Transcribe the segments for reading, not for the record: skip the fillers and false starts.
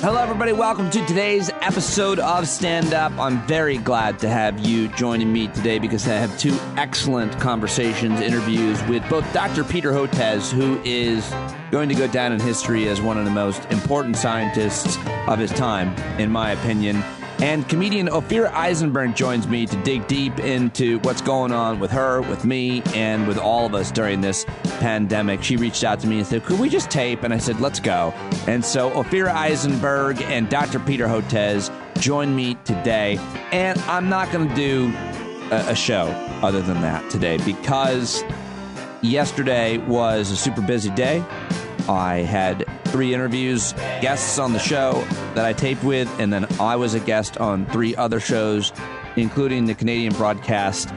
Hello, everybody. Welcome to today's episode of Stand Up. I'm very glad to have you joining me today because I have two excellent conversations, interviews with both Dr. Peter Hotez, who is going to go down in history as one of the most important scientists of his time, in my opinion. And comedian Ophira Eisenberg joins me to dig deep into what's going on with her, with me, and with all of us during this pandemic. She reached out to me and said, could we just tape? And I said, let's go. And so Ophira Eisenberg and Dr. Peter Hotez join me today. And I'm not going to do a show other than that today because yesterday was a super busy day. I had 3 interviews, guests on the show that I taped with, and then I was a guest on 3 other shows, including the Canadian broadcast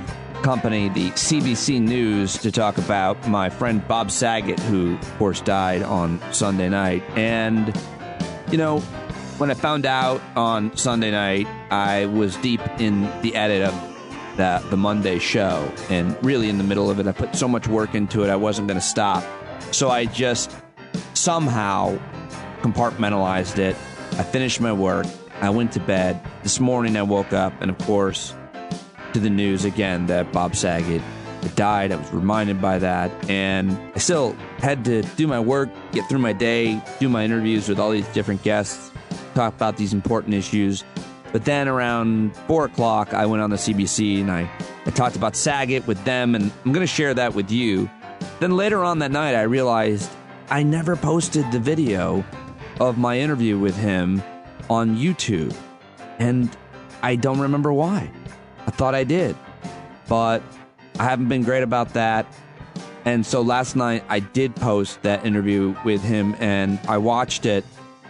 company, the CBC News, to talk about my friend Bob Saget, who, of course, died on Sunday night. And, you know, when I found out on Sunday night, I was deep in the edit of the Monday show, and really in the middle of it. I put so much work into it, I wasn't going to stop. So I just somehow compartmentalized it. I finished my work. I went to bed. This morning I woke up, and of course, to the news again that Bob Saget had died. I was reminded by that, and I still had to do my work, get through my day, do my interviews with all these different guests, talk about these important issues. But then around 4 o'clock, I went on the CBC, and I talked about Saget with them, and I'm going to share that with you. Then later on that night, I realized I never posted the video of my interview with him on YouTube, and I don't remember why. I thought I did, but I haven't been great about that. And so last night I did post that interview with him, and I watched it,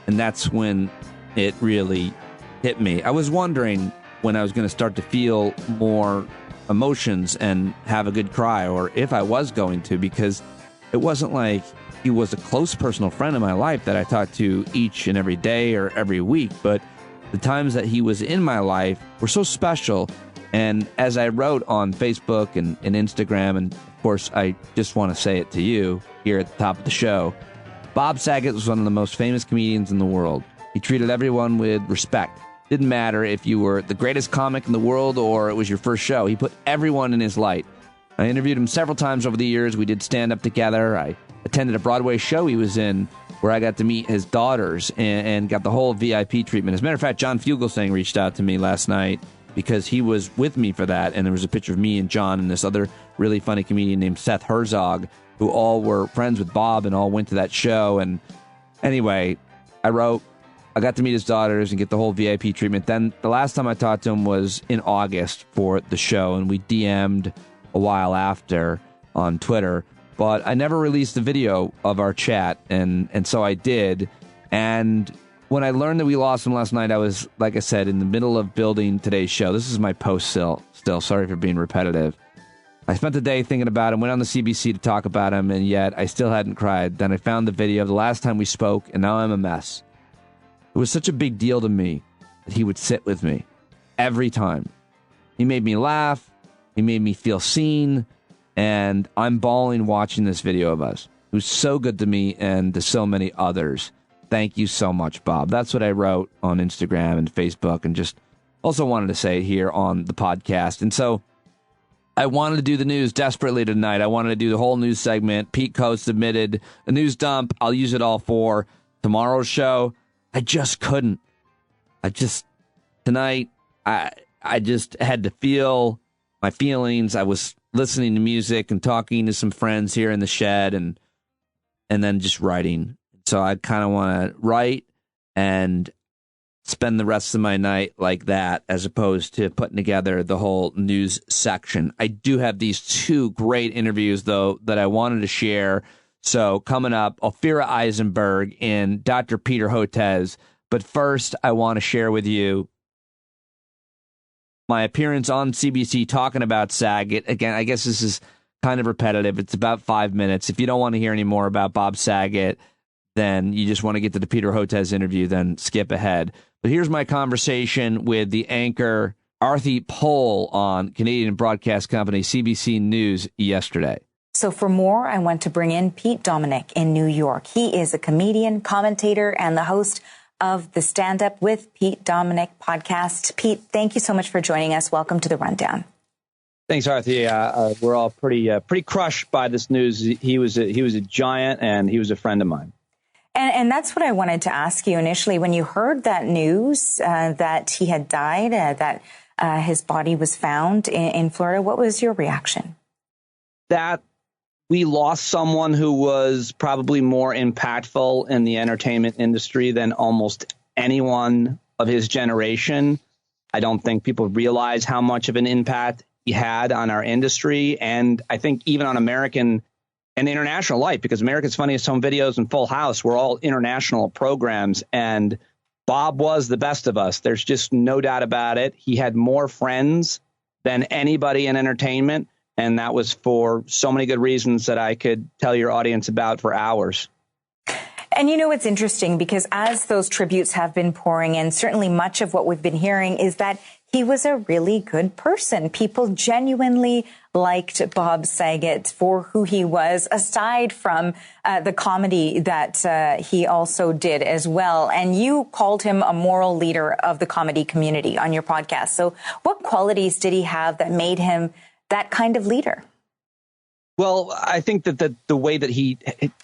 and that's when it really hit me. I was wondering when I was going to start to feel more emotions and have a good cry, or if I was going to, because it wasn't like he was a close personal friend in my life that I talked to each and every day or every week, but the times that he was in my life were so special. And as I wrote on Facebook and Instagram, and of course I just want to say it to you here at the top of the show, Bob Saget was one of the most famous comedians in the world. He treated everyone with respect. Didn't matter if you were the greatest comic in the world or it was your first show. He put everyone in his light. I interviewed him several times over the years. We did stand up together. I attended a Broadway show he was in where I got to meet his daughters and got the whole VIP treatment. As a matter of fact, John Fugelsang reached out to me last night because he was with me for that, and there was a picture of me and John and this other really funny comedian named Seth Herzog, who all were friends with Bob and all went to that show. And anyway, I got to meet his daughters and get the whole VIP treatment. Then the last time I talked to him was in August for the show, and we DM'd a while after on Twitter. But I never released the video of our chat, and so I did. And when I learned that we lost him last night, I was, like I said, in the middle of building today's show. This is my post still. Sorry for being repetitive. I spent the day thinking about him, went on the CBC to talk about him, and yet I still hadn't cried. Then I found the video of the last time we spoke, and now I'm a mess. It was such a big deal to me that he would sit with me every time. He made me laugh. He made me feel seen. And I'm bawling watching this video of us. It was so good to me and to so many others. Thank you so much, Bob. That's what I wrote on Instagram and Facebook, and just also wanted to say here on the podcast. And so I wanted to do the news desperately tonight. I wanted to do the whole news segment. Pete Coe submitted a news dump. I'll use it all for tomorrow's show. I just couldn't. Tonight, I just had to feel my feelings. I was listening to music and talking to some friends here in the shed, and then just writing. So I kind of want to write and spend the rest of my night like that, as opposed to putting together the whole news section. I do have these 2 great interviews, though, that I wanted to share. So coming up, Ophira Eisenberg and Dr. Peter Hotez. But first, I want to share with you my appearance on CBC talking about Saget. Again, I guess this is kind of repetitive. It's about 5 minutes. If you don't want to hear any more about Bob Saget, then you just want to get to the Peter Hotez interview, then skip ahead. But here's my conversation with the anchor Arthi Pohl on Canadian broadcast company CBC News yesterday. So for more, I want to bring in Pete Dominick in New York. He is a comedian, commentator, and the host of the Stand Up with Pete Dominic podcast. Pete, thank you so much for joining us. Welcome to the Rundown. Thanks, Arthur. We're all pretty crushed by this news. He was a giant, and he was a friend of mine. And that's what I wanted to ask you initially. When you heard that news that he had died, that his body was found in Florida, what was your reaction? That we lost someone who was probably more impactful in the entertainment industry than almost anyone of his generation. I don't think people realize how much of an impact he had on our industry, and I think even on American and international life, because America's Funniest Home Videos and Full House were all international programs, and Bob was the best of us. There's just no doubt about it. He had more friends than anybody in entertainment, and that was for so many good reasons that I could tell your audience about for hours. And you know, it's interesting because as those tributes have been pouring in, certainly much of what we've been hearing is that he was a really good person. People genuinely liked Bob Saget for who he was, aside from the comedy that he also did as well. And you called him a moral leader of the comedy community on your podcast. So what qualities did he have that made him that kind of leader? Well, I think that the way that he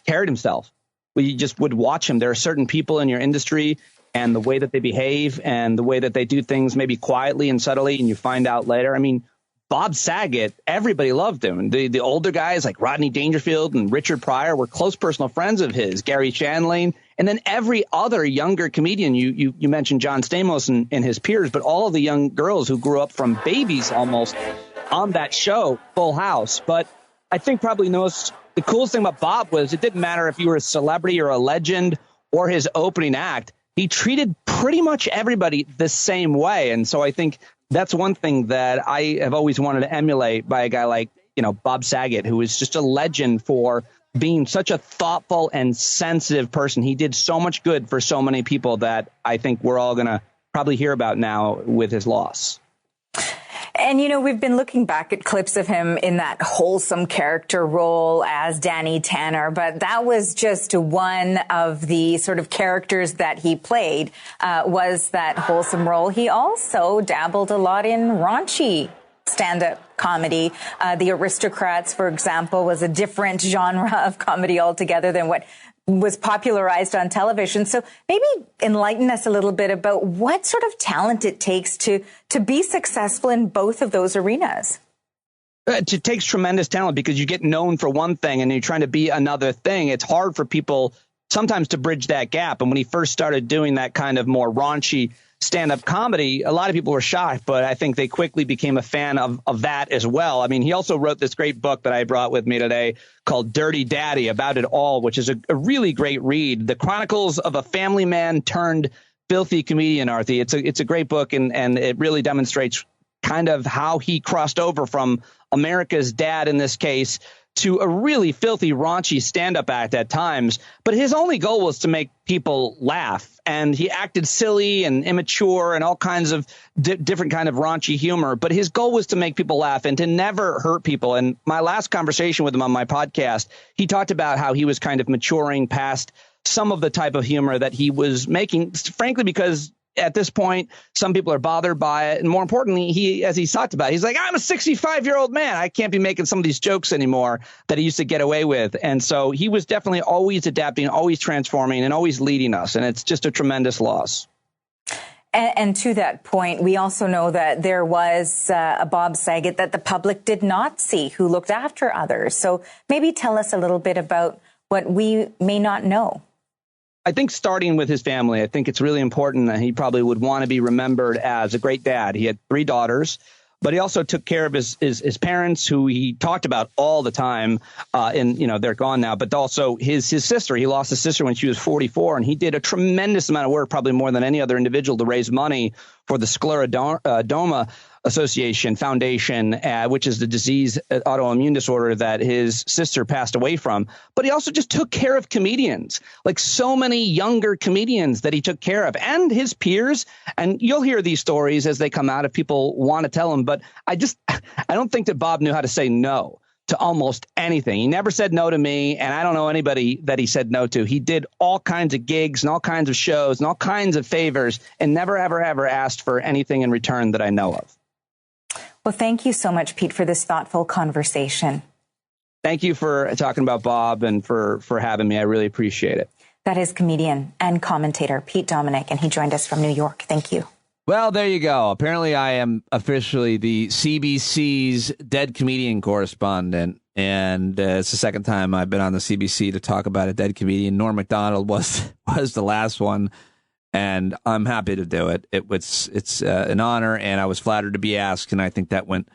carried himself, you just would watch him. There are certain people in your industry and the way that they behave and the way that they do things maybe quietly and subtly, and you find out later. I mean, Bob Saget, everybody loved him. The older guys like Rodney Dangerfield and Richard Pryor were close personal friends of his, Gary Shandling, and then every other younger comedian. You mentioned John Stamos and his peers, but all of the young girls who grew up from babies almost on that show, Full House. But I think probably the coolest thing about Bob was it didn't matter if you were a celebrity or a legend or his opening act. He treated pretty much everybody the same way. And so I think that's one thing that I have always wanted to emulate by a guy like, Bob Saget, who is just a legend for being such a thoughtful and sensitive person. He did so much good for so many people that I think we're all going to probably hear about now with his loss. And, we've been looking back at clips of him in that wholesome character role as Danny Tanner, but that was just one of the sort of characters that he played, was that wholesome role. He also dabbled a lot in raunchy stand-up comedy. The Aristocrats, for example, was a different genre of comedy altogether than what was popularized on television. So maybe enlighten us a little bit about what sort of talent it takes to be successful in both of those arenas. It takes tremendous talent because you get known for one thing and you're trying to be another thing. It's hard for people sometimes to bridge that gap. And when he first started doing that kind of more raunchy stand-up comedy, a lot of people were shocked, but I think they quickly became a fan of that as well. I mean, he also wrote this great book that I brought with me today called Dirty Daddy, about it all, which is a really great read. The Chronicles of a Family Man turned filthy comedian, Arthur. It's a great book, and it really demonstrates kind of how he crossed over from America's dad in this case to a really filthy, raunchy stand-up act at times. But his only goal was to make people laugh. And he acted silly and immature and all kinds of different kind of raunchy humor. But his goal was to make people laugh and to never hurt people. And my last conversation with him on my podcast, he talked about how he was kind of maturing past some of the type of humor that he was making, frankly, because at this point, some people are bothered by it. And more importantly, as he talked about, he's like, I'm a 65-year-old man. I can't be making some of these jokes anymore that he used to get away with. And so he was definitely always adapting, always transforming, and always leading us. And it's just a tremendous loss. And to that point, we also know that there was a Bob Saget that the public did not see who looked after others. So maybe tell us a little bit about what we may not know. I think starting with his family, I think it's really important that he probably would want to be remembered as a great dad. He had 3 daughters, but he also took care of his parents, who he talked about all the time. And, they're gone now, but also his sister. He lost his sister when she was 44, and he did a tremendous amount of work, probably more than any other individual, to raise money for the scleroderma Association Foundation, which is the disease, autoimmune disorder that his sister passed away from. But he also just took care of comedians, like so many younger comedians that he took care of, and his peers. And you'll hear these stories as they come out if people want to tell them. But I don't think that Bob knew how to say no. to almost anything. He never said no to me, and I don't know anybody that he said no to. He did all kinds of gigs and all kinds of shows and all kinds of favors and never, ever, ever asked for anything in return that I know of. Well, thank you so much, Pete, for this thoughtful conversation. Thank you for talking about Bob and for having me. I really appreciate it. That is comedian and commentator Pete Dominick, and he joined us from New York. Thank you. Well, there you go. Apparently, I am officially the CBC's dead comedian correspondent, and it's the second time I've been on the CBC to talk about a dead comedian. Norm Macdonald was the last one, and I'm happy to do it. It's an honor, and I was flattered to be asked, and I think that went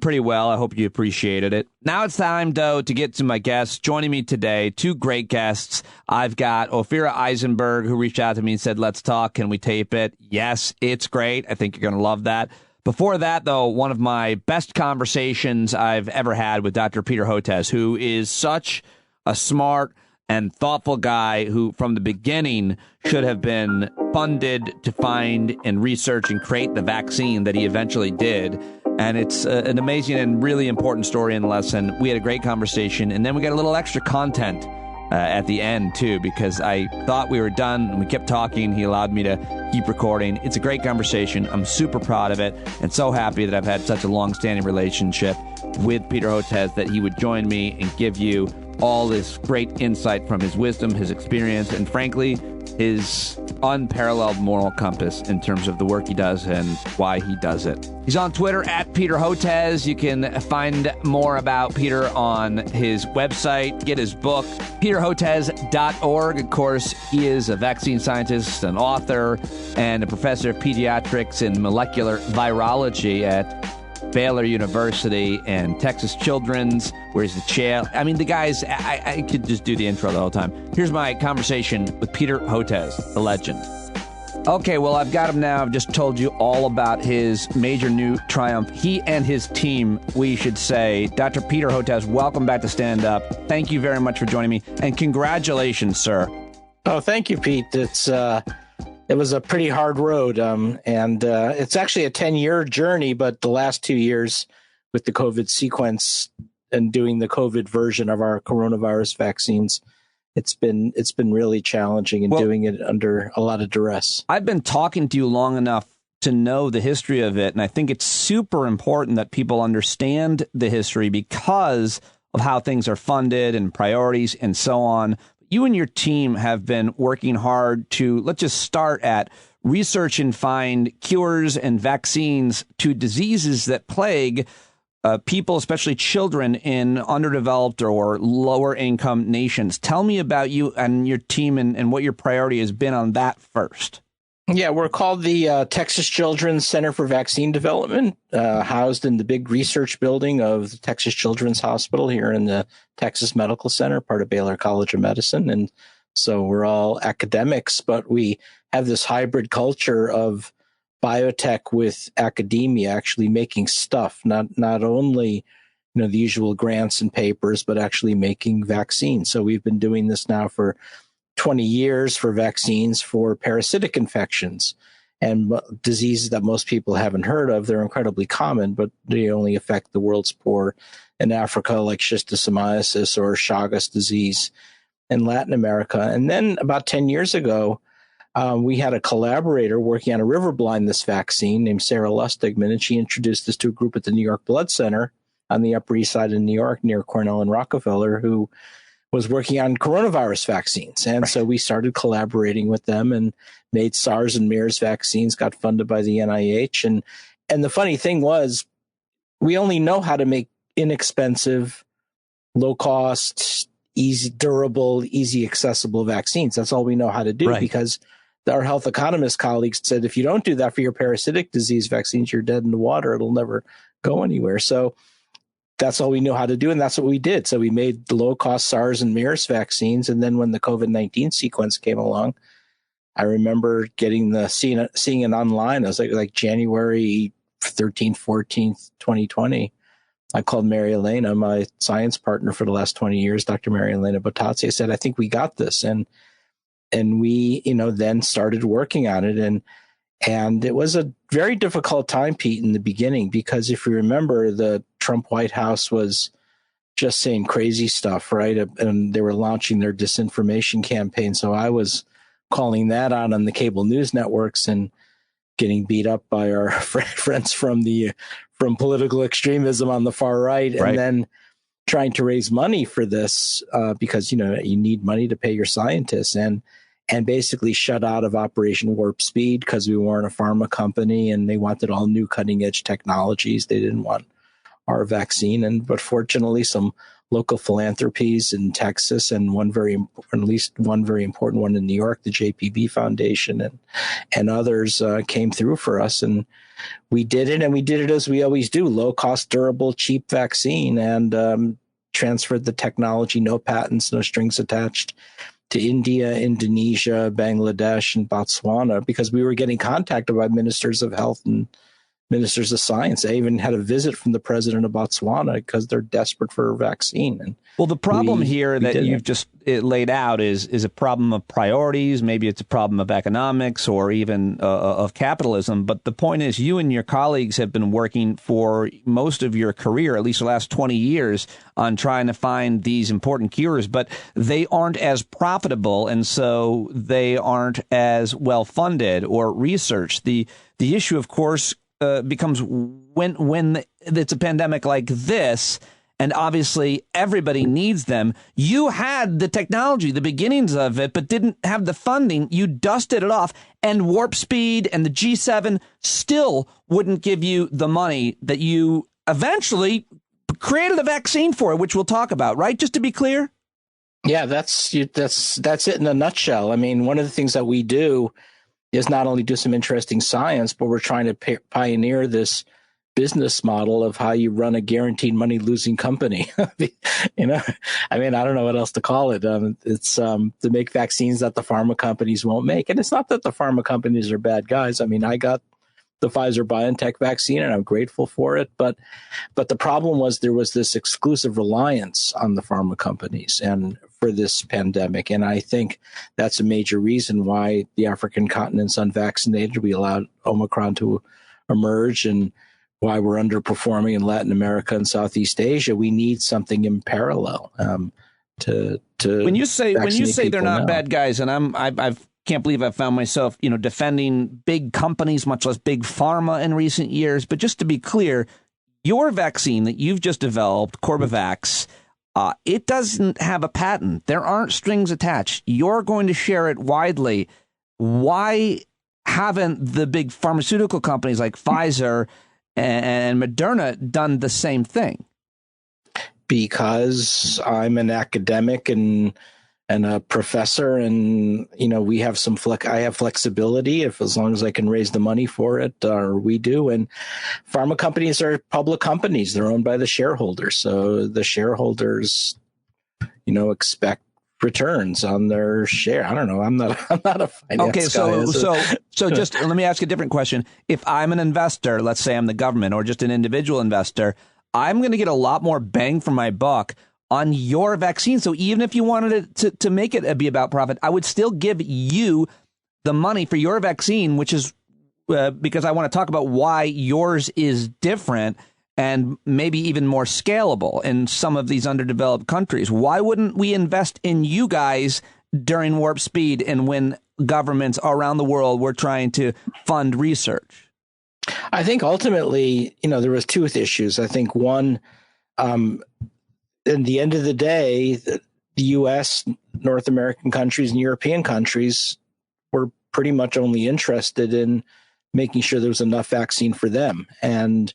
pretty well. I hope you appreciated it. Now it's time, though, to get to my guests. Joining me today, two great guests. I've got Ophira Eisenberg, who reached out to me and said, let's talk. Can we tape it? Yes, it's great. I think you're going to love that. Before that, though, one of my best conversations I've ever had with Dr. Peter Hotez, who is such a smart and thoughtful guy who, from the beginning, should have been funded to find and research and create the vaccine that he eventually did. And it's an amazing and really important story and lesson. We had a great conversation, and then we got a little extra content at the end, too, because I thought we were done, and we kept talking. He allowed me to keep recording. It's a great conversation. I'm super proud of it and so happy that I've had such a long-standing relationship with Peter Hotez that he would join me and give you all this great insight from his wisdom, his experience, and frankly, his unparalleled moral compass in terms of the work he does and why he does it. He's on Twitter at Peter Hotez. You can find more about Peter on his website, get his book, peterhotez.org. Of course, he is a vaccine scientist, an author, and a professor of pediatrics and molecular virology at Baylor University and Texas Children's, where he's the chair. I mean, the guys, I could just do the intro the whole time. Here's my conversation with Peter Hotez, the legend. Okay, well, I've got him now. I've just told you all about his major new triumph. He and his team, we should say. Dr. Peter Hotez, welcome back to Stand Up. Thank you very much for joining me, and congratulations, sir. Oh, thank you, Pete. It was a pretty hard road, and it's actually a 10-year journey, but the last 2 years with the COVID sequence and doing the COVID version of our coronavirus vaccines, it's been really challenging and doing it under a lot of duress. I've been talking to you long enough to know the history of it, and I think it's super important that people understand the history because of how things are funded and priorities and so on. You and your team have been working hard to, let's just start at research and find cures and vaccines to diseases that plague people, especially children in underdeveloped or lower income nations. Tell me about you and your team and what your priority has been on that first. Yeah, we're called the Texas Children's Center for Vaccine Development, housed in the big research building of the Texas Children's Hospital here in the Texas Medical Center, part of Baylor College of Medicine. And so we're all academics, but we have this hybrid culture of biotech with academia, actually making stuff, not only the usual grants and papers, but actually making vaccines. So we've been doing this now for 20 years for vaccines for parasitic infections and diseases that most people haven't heard of. They're incredibly common, but they only affect the world's poor in Africa, like schistosomiasis or Chagas disease in Latin America. And then about 10 years ago, we had a collaborator working on a river blindness vaccine named Sarah Lustigman, and she introduced this to a group at the New York Blood Center on the Upper East Side of New York near Cornell and Rockefeller, who was working on coronavirus vaccines. And so we started collaborating with them and made SARS and MERS vaccines, got funded by the NIH. And the funny thing was, we only know how to make inexpensive, low cost, easy, durable, easy, accessible vaccines. That's all we know how to do, because our health economist colleagues said, if you don't do that for your parasitic disease vaccines, you're dead in the water. It'll never go anywhere. So that's all we knew how to do, and that's what we did. So we made the low-cost SARS and MERS vaccines, and then when the COVID-19 sequence came along, I remember seeing it online. It was like January 13th, 14th, 2020. I called Mary Elena, my science partner for the last 20 years, Dr. Mary Elena Bottazzi. I said, I think we got this. And we, then started working on it. And it was a very difficult time, Pete, in the beginning, because if you remember, the Trump White House was just saying crazy stuff, right? And they were launching their disinformation campaign. So I was calling that out on the cable news networks and getting beat up by our friends from political extremism on the far right. And then trying to raise money for this because, you need money to pay your scientists and basically shut out of Operation Warp Speed because we weren't a pharma company and they wanted all new cutting edge technologies. They didn't want our vaccine. But fortunately, some local philanthropies in Texas and at least one very important one in New York, the JPB Foundation and others came through for us. And we did it. And we did it as we always do, low cost, durable, cheap vaccine, and transferred the technology, no patents, no strings attached, to India, Indonesia, Bangladesh, and Botswana, because we were getting contacted by ministers of health and ministers of science. They even had a visit from the president of Botswana because they're desperate for a vaccine. And well, the problem here that you've just laid out is a problem of priorities. Maybe it's a problem of economics or even of capitalism. But the point is, you and your colleagues have been working for most of your career, at least the last 20 years, on trying to find these important cures, but they aren't as profitable, and so they aren't as well funded or researched. The issue, of course, becomes when it's a pandemic like this, and obviously everybody needs them. You had the technology, the beginnings of it, but didn't have the funding. You dusted it off, and Warp Speed and the G7 still wouldn't give you the money that you eventually created a vaccine for, which we'll talk about, right? Just to be clear. Yeah, that's it in a nutshell. I mean, one of the things that we do is not only do some interesting science, but we're trying to pioneer this business model of how you run a guaranteed money losing company. I mean, I don't know what else to call it. It's to make vaccines that the pharma companies won't make. And it's not that the pharma companies are bad guys. I mean, I got the Pfizer BioNTech vaccine and I'm grateful for it. But the problem was there was this exclusive reliance on the pharma companies and for this pandemic. And I think that's a major reason why the African continent's unvaccinated. We allowed Omicron to emerge, and why we're underperforming in Latin America and Southeast Asia. We need something in parallel to when you say they're not now. Bad guys, and I can't believe I found myself defending big companies, much less big pharma, in recent years. But just to be clear, your vaccine that you've just developed, Corbavax, it doesn't have a patent. There aren't strings attached. You're going to share it widely. Why haven't the big pharmaceutical companies like Pfizer and Moderna done the same thing? Because I'm an academic and a professor, and we have I have flexibility as long as I can raise the money for it, or we do. And pharma companies are public companies; they're owned by the shareholders, so the shareholders, expect returns on their share. I don't know. I'm not a finance guy. So just let me ask a different question. If I'm an investor, let's say I'm the government or just an individual investor, I'm going to get a lot more bang for my buck on your vaccine. So even if you wanted to make it be about profit, I would still give you the money for your vaccine, which is because I want to talk about why yours is different and maybe even more scalable in some of these underdeveloped countries. Why wouldn't we invest in you guys during Warp Speed and when governments around the world were trying to fund research? I think ultimately, there was two issues. I think one, in the end of the day, the U.S., North American countries, and European countries were pretty much only interested in making sure there was enough vaccine for them. And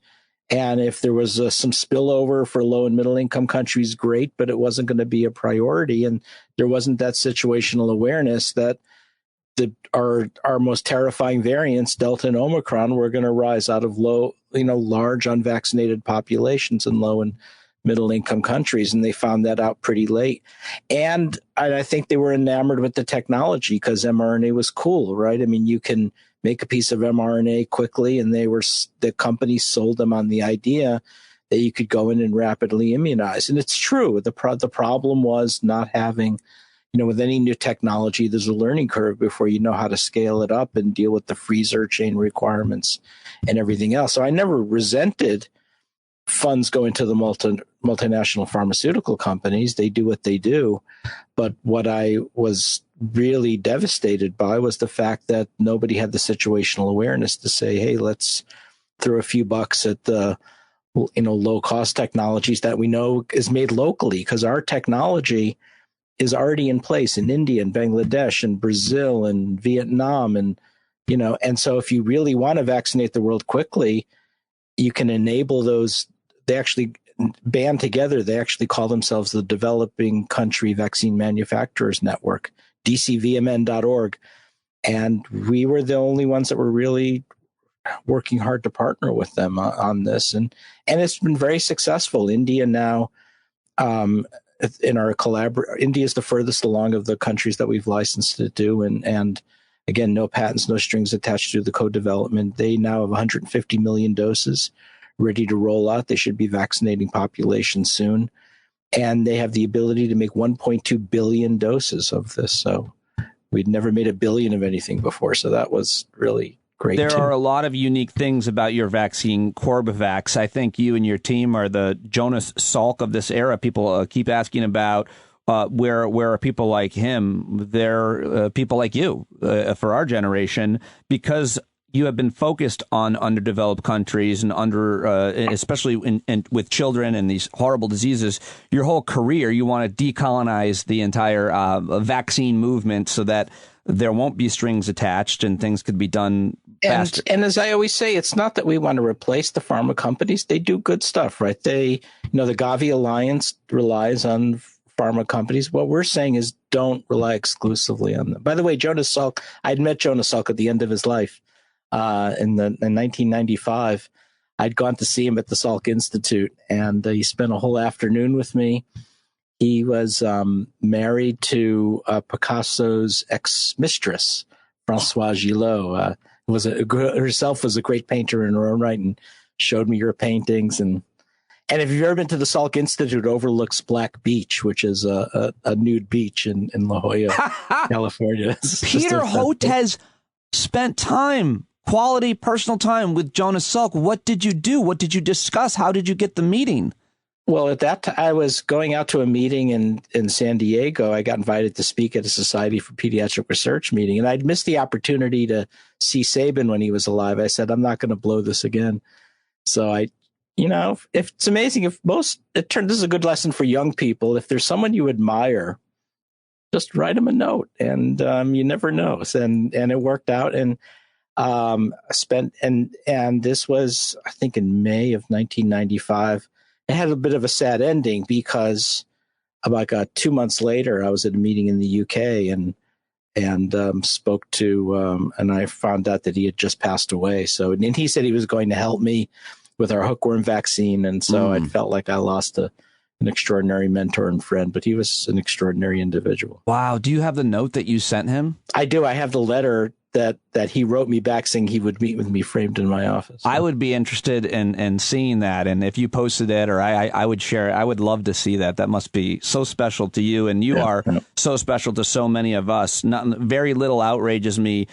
if there was some spillover for low and middle income countries, great, but it wasn't going to be a priority. And there wasn't that situational awareness that our most terrifying variants, Delta and Omicron, were going to rise out of large unvaccinated populations in low and middle income countries. And they found that out pretty late. And I think they were enamored with the technology because mRNA was cool, right? I mean, you can make a piece of mRNA quickly, and the companies sold them on the idea that you could go in and rapidly immunize. And it's true. The problem was not having, with any new technology, there's a learning curve before you know how to scale it up and deal with the freezer chain requirements and everything else. So I never resented funds going to the multinational pharmaceutical companies. They do what they do. But what I was really devastated by was the fact that nobody had the situational awareness to say, hey, let's throw a few bucks at the low cost technologies that we know is made locally, because our technology is already in place in India and Bangladesh and Brazil and Vietnam. And so if you really want to vaccinate the world quickly, you can enable those. They actually band together. They actually call themselves the Developing Country Vaccine Manufacturers Network, dcvmn.org. And we were the only ones that were really working hard to partner with them on this. And it's been very successful. India now, in our India is the furthest along of the countries that we've licensed it to. And again, no patents, no strings attached to the co-development. They now have 150 million doses ready to roll out. They should be vaccinating populations soon. And they have the ability to make 1.2 billion doses of this. So we'd never made a billion of anything before. So that was really great. There are a lot of unique things about your vaccine, Corbevax. I think you and your team are the Jonas Salk of this era. People keep asking about where are people like him? They're people like you for our generation, because you have been focused on underdeveloped countries and especially with children and these horrible diseases. Your whole career, you want to decolonize the entire vaccine movement so that there won't be strings attached and things could be done faster. And as I always say, it's not that we want to replace the pharma companies. They do good stuff, right? The Gavi Alliance relies on pharma companies. What we're saying is don't rely exclusively on them. By the way, Jonas Salk, I'd met Jonas Salk at the end of his life. In 1995, I'd gone to see him at the Salk Institute, and he spent a whole afternoon with me. He was married to Picasso's ex-mistress, Françoise Gillot. Herself was a great painter in her own right, and showed me her paintings. And if you've ever been to the Salk Institute, it overlooks Black Beach, which is a nude beach in La Jolla, California. Peter Hotez spent quality personal time with Jonas Salk. What did you do? What did you discuss? How did you get the meeting? Well, at that time, I was going out to a meeting in San Diego. I got invited to speak at a Society for Pediatric Research meeting, and I'd missed the opportunity to see Sabin when he was alive. I said, I'm not going to blow this again. So if it's amazing, this is a good lesson for young people. If there's someone you admire, just write them a note, and you never know. And it worked out. And and this was, I think, in May of 1995. It had a bit of a sad ending because about 2 months later, I was at a meeting in the UK and spoke to, and I found out that he had just passed away. So, and he said he was going to help me with our hookworm vaccine. And so I felt like I lost an extraordinary mentor and friend, but he was an extraordinary individual. Wow. Do you have the note that you sent him? I do. I have the letter that he wrote me back saying he would meet with me framed in my office. I would be interested in seeing that. And if you posted it or I would share it, I would love to see that. That must be so special to you. And you are so special to so many of us. Very little outrages me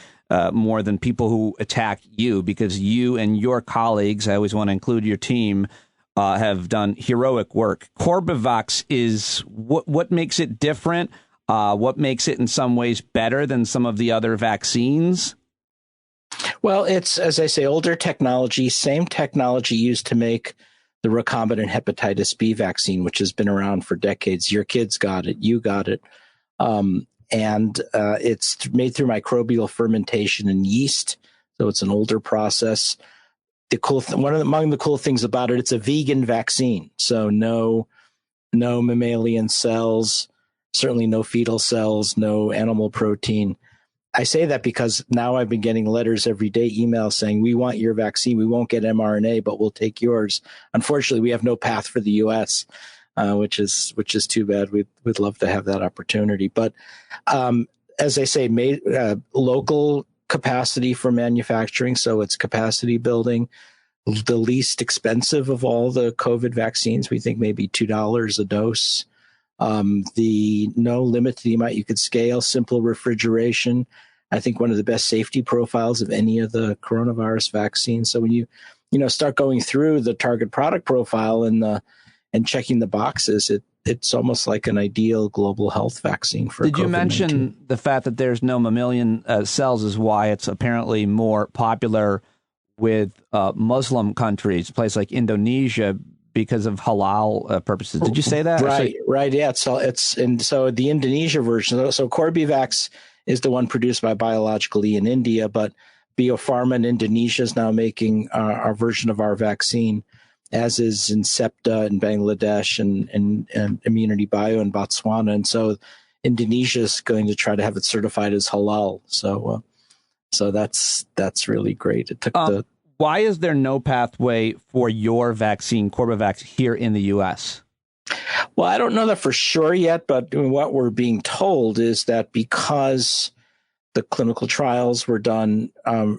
more than people who attack you, because you and your colleagues, I always want to include your team, have done heroic work. Corbevax is what makes it different. What makes it in some ways better than some of the other vaccines? Well, it's, as I say, older technology, same technology used to make the recombinant hepatitis B vaccine, which has been around for decades. Your kids got it. You got it. And it's made through microbial fermentation and yeast. So it's an older process. Among the cool things about it, it's a vegan vaccine. So no mammalian cells, certainly no fetal cells, no animal protein. I say that because now I've been getting letters every day, emails saying, we want your vaccine. We won't get mRNA, but we'll take yours. Unfortunately, we have no path for the U.S., which is too bad. We'd love to have that opportunity. But as I say, local capacity for manufacturing. So it's capacity building. The least expensive of all the COVID vaccines, we think maybe $2 a dose. The no limit to the amount you could scale, simple refrigeration. I think one of the best safety profiles of any of the coronavirus vaccines. So when you start going through the target product profile and and checking the boxes, it's almost like an ideal global health vaccine for Did COVID-19. You mention the fact that there's no mammalian cells is why it's apparently more popular with Muslim countries, a place like Indonesia, because of halal purposes. Did you say that? Right. Yeah. So the Indonesia version. So Corbevax is the one produced by Biological E in India, but Biopharma in Indonesia is now making our version of our vaccine, as is Incepta in Bangladesh and Immunity Bio in Botswana. And so Indonesia is going to try to have it certified as halal. So that's really great. It took Why is there no pathway for your vaccine, Corbevax, here in the U.S.? Well, I don't know that for sure yet, but what we're being told is that because the clinical trials were done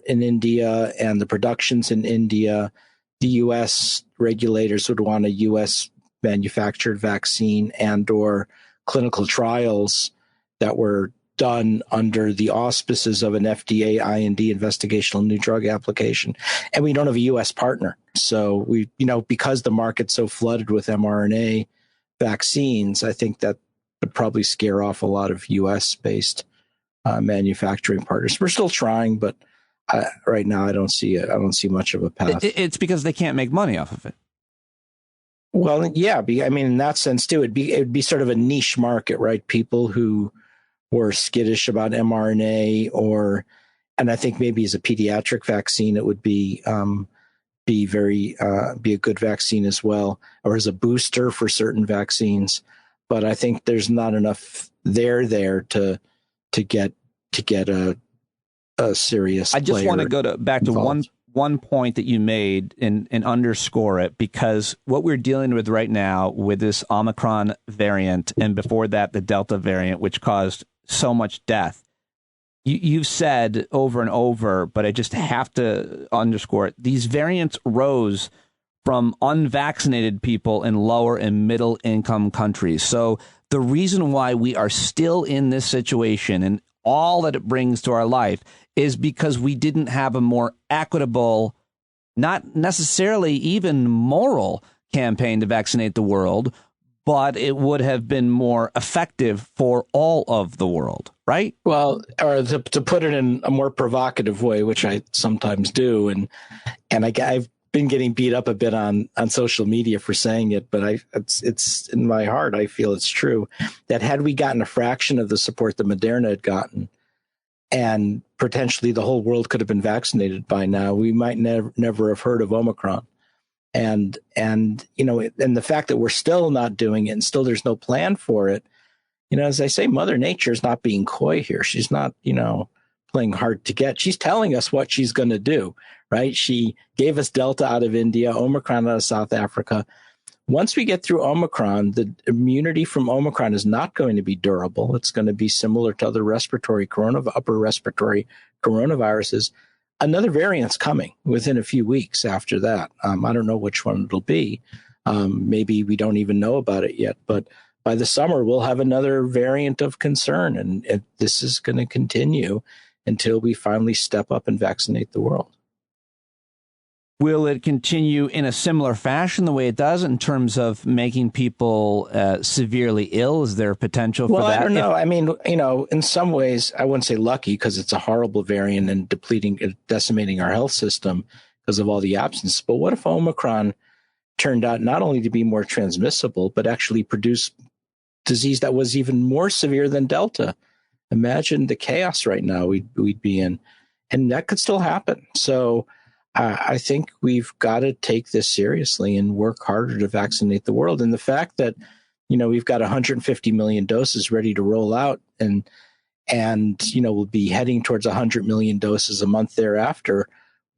in India and the production's in India, the U.S. regulators would want a U.S. manufactured vaccine and or clinical trials that were done under the auspices of an FDA IND, investigational new drug application. And we don't have a U.S. partner. So because the market's so flooded with mRNA vaccines, I think that would probably scare off a lot of U.S.-based manufacturing partners. We're still trying, but right now I don't see much of a path. It's because they can't make money off of it. Well, yeah. In that sense too, it'd be sort of a niche market, right? People who were skittish about mRNA, and I think maybe as a pediatric vaccine, it would be a good vaccine as well, or as a booster for certain vaccines. But I think there's not enough there to get a serious. I just want to go back to one point that you made and underscore it, because what we're dealing with right now with this Omicron variant, and before that the Delta variant, which caused so much death. You've said over and over, but I just have to underscore it. These variants rose from unvaccinated people in lower and middle income countries. So the reason why we are still in this situation and all that it brings to our life is because we didn't have a more equitable, not necessarily even moral campaign to vaccinate the world, but it would have been more effective for all of the world, right? Well, or to put it in a more provocative way, which I sometimes do, and I've been getting beat up a bit on social media for saying it, but it's in my heart, I feel it's true, that had we gotten a fraction of the support that Moderna had gotten, and potentially the whole world could have been vaccinated by now, we might never have heard of Omicron. And the fact that we're still not doing it and still there's no plan for it, as I say, Mother Nature is not being coy here. She's not, playing hard to get. She's telling us what she's going to do, right? She gave us Delta out of India, Omicron out of South Africa. Once we get through Omicron, the immunity from Omicron is not going to be durable. It's going to be similar to other upper respiratory coronaviruses. Another variant's coming within a few weeks after that. I don't know which one it'll be. Maybe we don't even know about it yet. But by the summer, we'll have another variant of concern. And this is going to continue until we finally step up and vaccinate the world. Will it continue in a similar fashion the way it does in terms of making people severely ill? Is there potential for that? Well, I don't know. In some ways, I wouldn't say lucky because it's a horrible variant and decimating our health system because of all the absence. But what if Omicron turned out not only to be more transmissible, but actually produce disease that was even more severe than Delta? Imagine the chaos right now we'd be in. And that could still happen. So I think we've got to take this seriously and work harder to vaccinate the world. And the fact that, we've got 150 million doses ready to roll out and we'll be heading towards 100 million doses a month thereafter.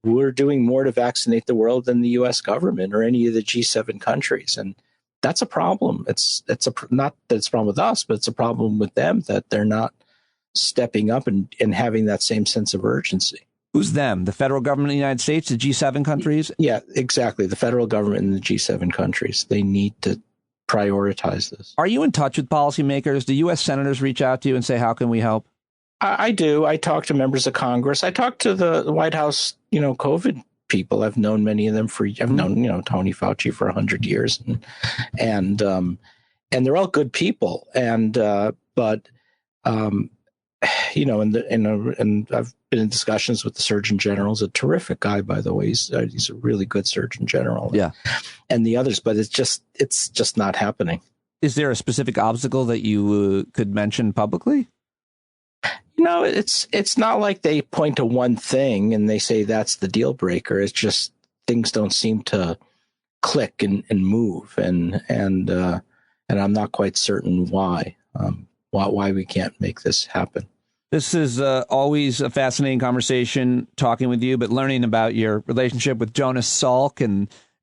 We're doing more to vaccinate the world than the U.S. government or any of the G7 countries. And that's a problem. It's not that it's a problem with us, but it's a problem with them that they're not stepping up and having that same sense of urgency. Who's them? The federal government of the United States, the G7 countries? Yeah, exactly. The federal government and the G7 countries. They need to prioritize this. Are you in touch with policymakers? Do U.S. senators reach out to you and say, how can we help? I do. I talk to members of Congress. I talk to the White House, COVID people. I've known many of them I've known, Tony Fauci for 100 years, and they're all good people. And I've been in discussions with the Surgeon General. He's a terrific guy, by the way. He's a really good Surgeon General. Yeah, and the others, but it's just not happening. Is there a specific obstacle that you could mention publicly? It's not like they point to one thing and they say that's the deal breaker. It's just things don't seem to click and move, and I'm not quite certain why we can't make this happen. This is always a fascinating conversation talking with you, but learning about your relationship with Jonas Salk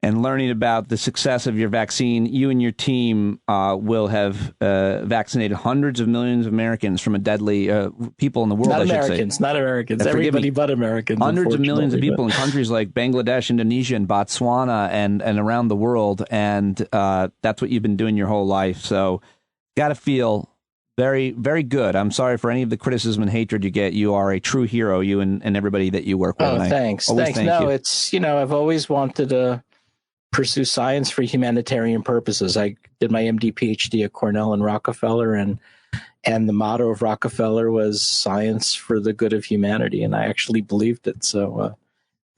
and learning about the success of your vaccine. You and your team will have vaccinated hundreds of millions of Americans from a deadly people in the world. Not Americans. Everybody but Americans. Hundreds of millions of people in countries like Bangladesh, Indonesia, and Botswana, and around the world. And that's what you've been doing your whole life. So got to feel very, very good. I'm sorry for any of the criticism and hatred you get. You are a true hero, you and everybody that you work with. Oh, thanks. Thank you. It's, I've always wanted to pursue science for humanitarian purposes. I did my MD, Ph.D. at Cornell and Rockefeller, and the motto of Rockefeller was science for the good of humanity, and I actually believed it. So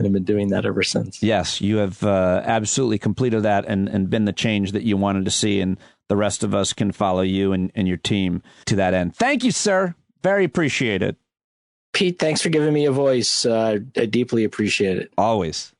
I've been doing that ever since. Yes, you have absolutely completed that and been the change that you wanted to see, and the rest of us can follow you and your team to that end. Thank you, sir. Very appreciate it. Pete, thanks for giving me a voice. I deeply appreciate it. Always.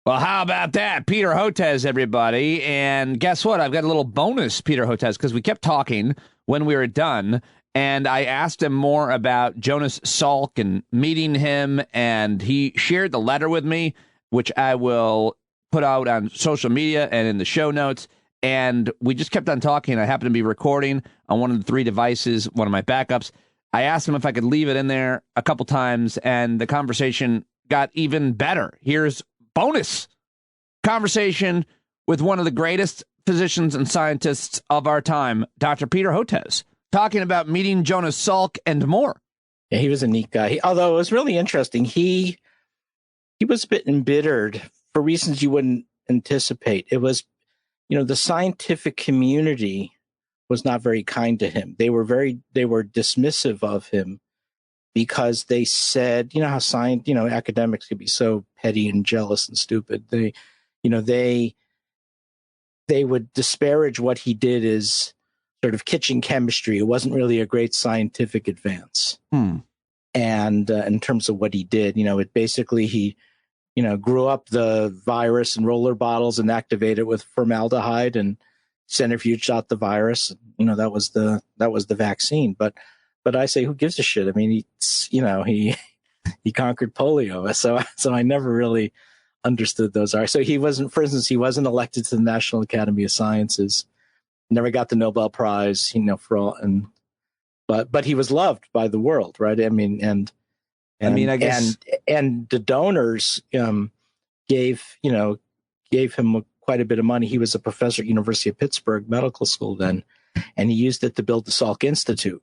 Well, how about that? Peter Hotez, everybody. And guess what? I've got a little bonus, Peter Hotez, because we kept talking when we were done, and I asked him more about Jonas Salk and meeting him, and he shared the letter with me, which I will put out on social media and in the show notes. And we just kept on talking. I happened to be recording on one of the three devices, one of my backups. I asked him if I could leave it in there a couple times, and the conversation got even better. Here's bonus conversation with one of the greatest physicians and scientists of our time, Dr. Peter Hotez, talking about meeting Jonas Salk and more. Yeah, he was a neat guy. Although it was really interesting. He was a bit embittered for reasons you wouldn't anticipate. It was, the scientific community was not very kind to him. They were dismissive of him because they said, how academics could be so petty and jealous and stupid. They would disparage what he did as sort of kitchen chemistry. It wasn't really a great scientific advance. And in terms of what he did, it basically he grew up the virus in roller bottles and activated it with formaldehyde and centrifuged out the virus. That was the vaccine. But I say, who gives a shit? I mean, he conquered polio. So I never really understood those. So he wasn't elected to the National Academy of Sciences, never got the Nobel Prize, for all, but he was loved by the world, right? I mean, I guess, and the donors gave him quite a bit of money. He was a professor at University of Pittsburgh Medical School then, and he used it to build the Salk Institute,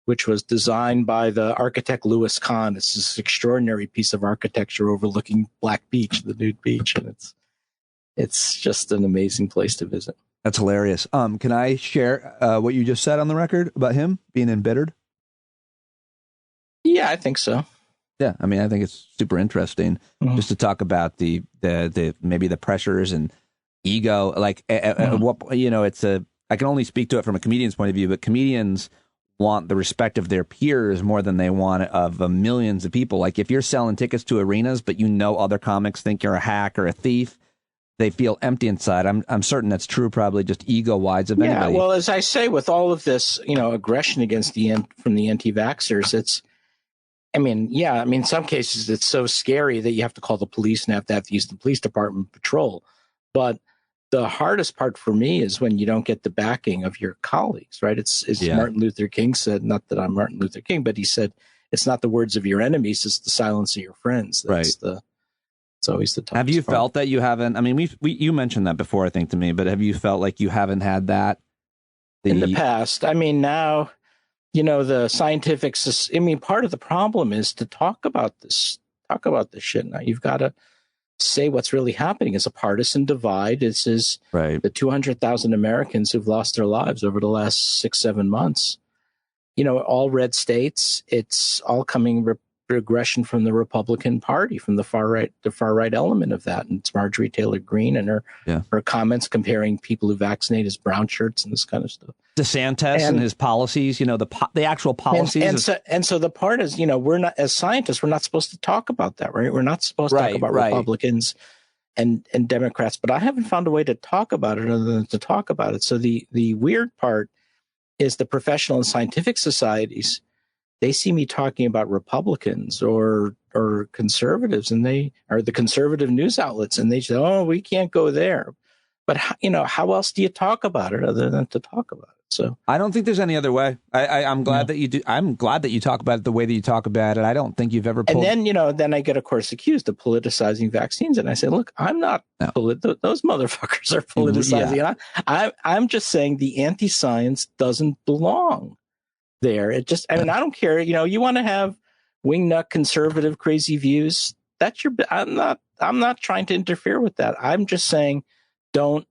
which was designed by the architect Louis Kahn. It's this extraordinary piece of architecture overlooking Black Beach, the nude beach, and it's just an amazing place to visit. That's hilarious. Can I share what you just said on the record about him being embittered? Yeah, I think so. Yeah, I mean, I think it's super interesting just to talk about the maybe the pressures and ego. Like, it's I can only speak to it from a comedian's point of view, but comedians want the respect of their peers more than they want of millions of people. Like, if you're selling tickets to arenas, but other comics think you're a hack or a thief, they feel empty inside. I'm certain that's true, probably just ego-wise of anybody. Yeah, well, as I say, with all of this, aggression against from the anti-vaxxers, in some cases it's so scary that you have to call the police and have to use the police department patrol. But the hardest part for me is when you don't get the backing of your colleagues, right? It's Martin Luther King said, not that I'm Martin Luther King, but he said, it's not the words of your enemies, it's the silence of your friends. It's always the toughest Have you part. felt that you haven't, you mentioned that before, I think, to me, but have you felt like you haven't had that? In the past. Now, the scientific, part of the problem is to talk about this shit. Now you've got to say what's really happening. It's a partisan divide. This is the 200,000 Americans who've lost their lives over the last 6-7 months. All red states. It's all coming regression from the Republican Party, from the far right element of that. And it's Marjorie Taylor Greene and her comments comparing people who vaccinate as brown shirts and this kind of stuff. DeSantis and his policies, the actual policies. And so the part is, we're not, as scientists, we're not supposed to talk about that, right? We're not supposed to talk about Republicans and Democrats, but I haven't found a way to talk about it other than to talk about it. So the weird part is the professional and scientific societies, they see me talking about Republicans or conservatives, and they are the conservative news outlets, and they say, "Oh, we can't go there." But how else do you talk about it other than to talk about it? So I don't think there's any other way. I'm glad that you do. I'm glad that you talk about it the way that you talk about it. I don't think you've ever pulled. And then then I get, of course, accused of politicizing vaccines, and I say, "Look, I'm not. No. Those motherfuckers are politicizing. Yeah. I'm just saying the anti-science doesn't belong there. It just. I mean, I don't care. You want to have wingnut conservative crazy views. That's your. I'm not trying to interfere with that. I'm just saying, don't.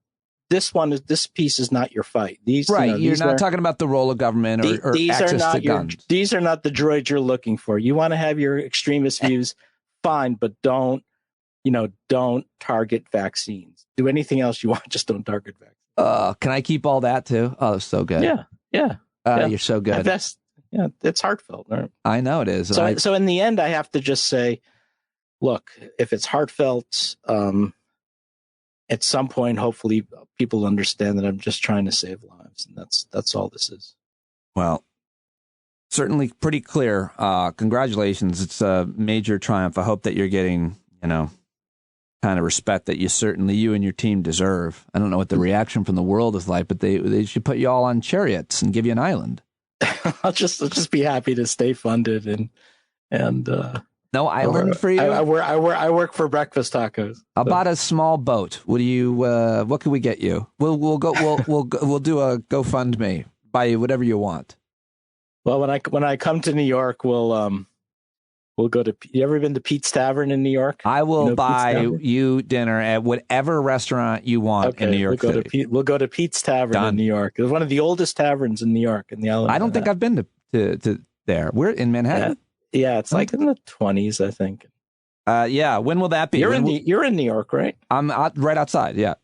This piece is not your fight. You're not talking about the role of government or access to guns. These are not the droids you're looking for. You want to have your extremist views, fine, but don't target vaccines. Do anything else you want, just don't target vaccines. Can I keep all that too? Oh, that's so good. Yeah. You're so good. It's heartfelt. Right? I know it is. So in the end, I have to just say, look, if it's heartfelt, at some point, hopefully, people understand that I'm just trying to save lives, and that's all this is. Well, certainly pretty clear. Congratulations! It's a major triumph. I hope that you're getting, kind of respect that you and your team deserve. I don't know what the reaction from the world is like, but they should put you all on chariots and give you an island. I'll just be happy to stay funded and. No island for you? I work for breakfast tacos. How about a small boat? What can we get you? We'll do a GoFundMe. Buy you whatever you want. Well, when I come to New York, we'll go to. You ever been to Pete's Tavern in New York? I will buy you dinner at whatever restaurant you want in New York City. We'll go to Pete's Tavern in New York. It's one of the oldest taverns in New York in the island. I don't think I've been to there. We're in Manhattan. Yeah, it's like in the 20s, I think. Yeah. When will that be? You're in New York, right? I'm right outside. Yeah.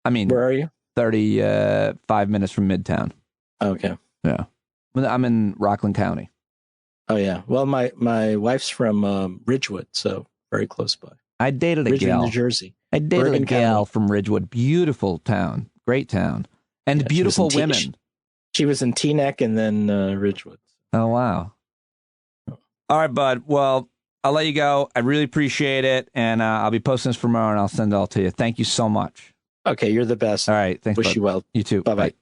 I mean, where are you? 35 minutes from Midtown. Okay. Yeah. I'm in Rockland County. Oh yeah. Well, my wife's from Ridgewood, so very close by. I dated a gal. New Jersey. I dated a gal from Ridgewood. Beautiful town. Great town. And beautiful women. She was in Teaneck and then Ridgewood. Oh wow. All right, bud. Well, I'll let you go. I really appreciate it. And I'll be posting this tomorrow, and I'll send it all to you. Thank you so much. Okay, you're the best. All right. Thanks, Wish bud. you well. You too. Bye-bye.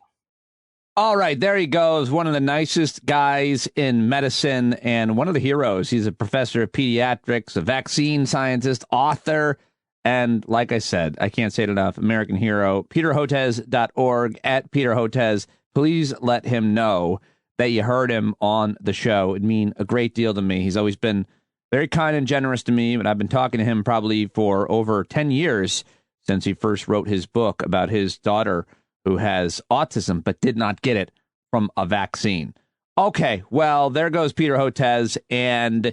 All right, there he goes. One of the nicest guys in medicine and one of the heroes. He's a professor of pediatrics, a vaccine scientist, author, and like I said, I can't say it enough, American hero. PeterHotez.org, at Peter Hotez. Please let him know that you heard him on the show. It'd mean a great deal to me. He's always been very kind and generous to me, but I've been talking to him probably for over 10 years since he first wrote his book about his daughter who has autism but did not get it from a vaccine. Okay, well, there goes Peter Hotez, and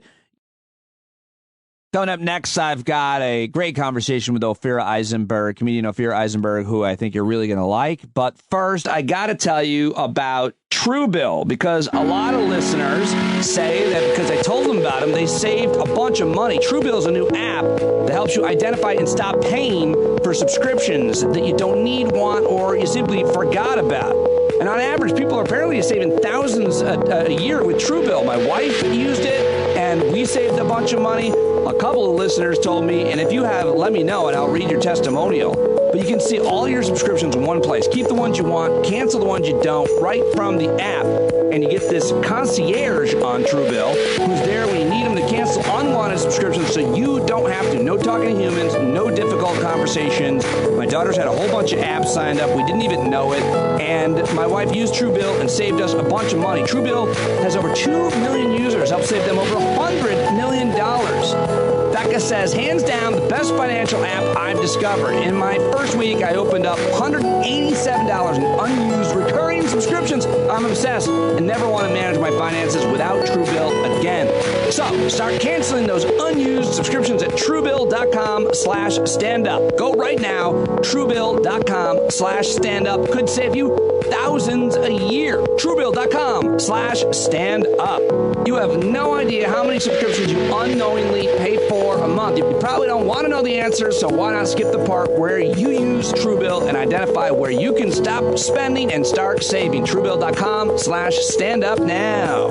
coming up next, I've got a great conversation with Ophira Eisenberg, comedian Ophira Eisenberg, who I think you're really going to like. But first, I got to tell you about Truebill, because a lot of listeners say that because I told them about them, they saved a bunch of money. Truebill is a new app that helps you identify and stop paying for subscriptions that you don't need, want, or you simply forgot about. And on average, people are apparently saving thousands a year with Truebill. My wife used it, and we saved a bunch of money. A couple of listeners told me, and if you have, let me know, and I'll read your testimonial. But you can see all your subscriptions in one place. Keep the ones you want, cancel the ones you don't, right from the app. And you get this concierge on Truebill who's there when you need them to cancel unwanted subscriptions so you don't have to. No talking to humans, no difficult conversations. My daughter's had a whole bunch of apps signed up. We didn't even know it. And my wife used Truebill and saved us a bunch of money. Truebill has over 2 million users, helped save them over $100 million. That Rebecca says, hands down, the best financial app I've discovered. In my first week, I opened up $187 in unused recurring subscriptions. I'm obsessed and never want to manage my finances without Truebill again. So start canceling those unused subscriptions at Truebill.com/standup. Go right now. Truebill.com/standup could save you thousands a year. Truebill.com/standup. You have no idea how many subscriptions you unknowingly pay for a month. You probably don't want to know the answer, so why not skip the part where you use Truebill and identify where you can stop spending and start saving. Truebill.com/standup now.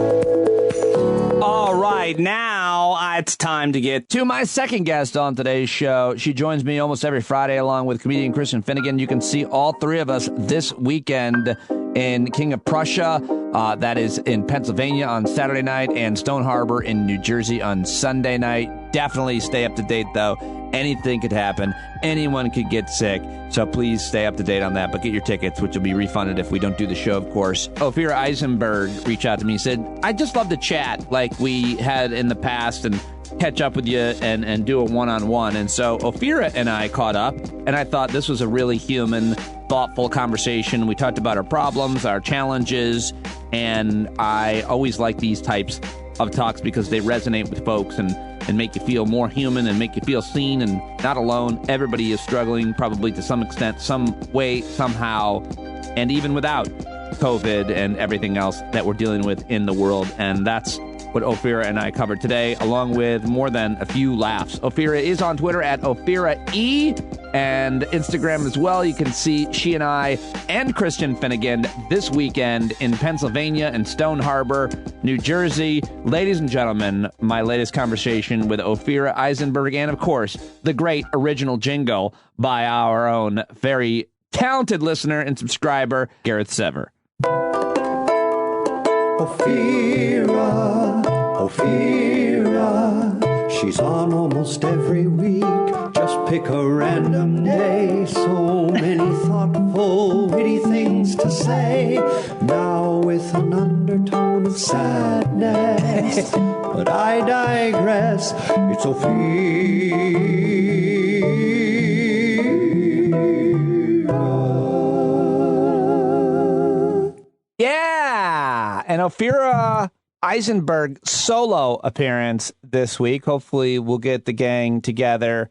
All right, now it's time to get to my second guest on today's show. She joins me almost every Friday along with comedian Christian Finnegan. You can see all three of us this weekend in King of Prussia. That is in Pennsylvania on Saturday night, and Stone Harbor in New Jersey on Sunday night. Definitely stay up to date, though. Anything could happen. Anyone could get sick. So please stay up to date on that. But get your tickets, which will be refunded if we don't do the show, of course. Ophira Eisenberg reached out to me and said, I just love to chat like we had in the past and catch up with you and do a one-on-one. And so Ophira and I caught up, and I thought this was a really human, thoughtful conversation. We talked about our problems, our challenges, and I always like these types of talks because they resonate with folks and make you feel more human and make you feel seen and not alone. Everybody is struggling probably to some extent, some way, somehow, and even without COVID and everything else that we're dealing with in the world. And that's what Ophira and I covered today, along with more than a few laughs. Ophira is on Twitter at OphiraE and Instagram as well. You can see she and I and Christian Finnegan this weekend in Pennsylvania and Stone Harbor, New Jersey. Ladies and gentlemen, my latest conversation with Ophira Eisenberg, and of course, the great original jingle by our own very talented listener and subscriber, Gareth Sever. Ophira, Ophira, she's on almost every week. Just pick a random day. So many thoughtful, witty things to say. Now with an undertone of sadness. But I digress. It's Ophira. Yeah, and Ophira Eisenberg solo appearance this week. Hopefully we'll get the gang together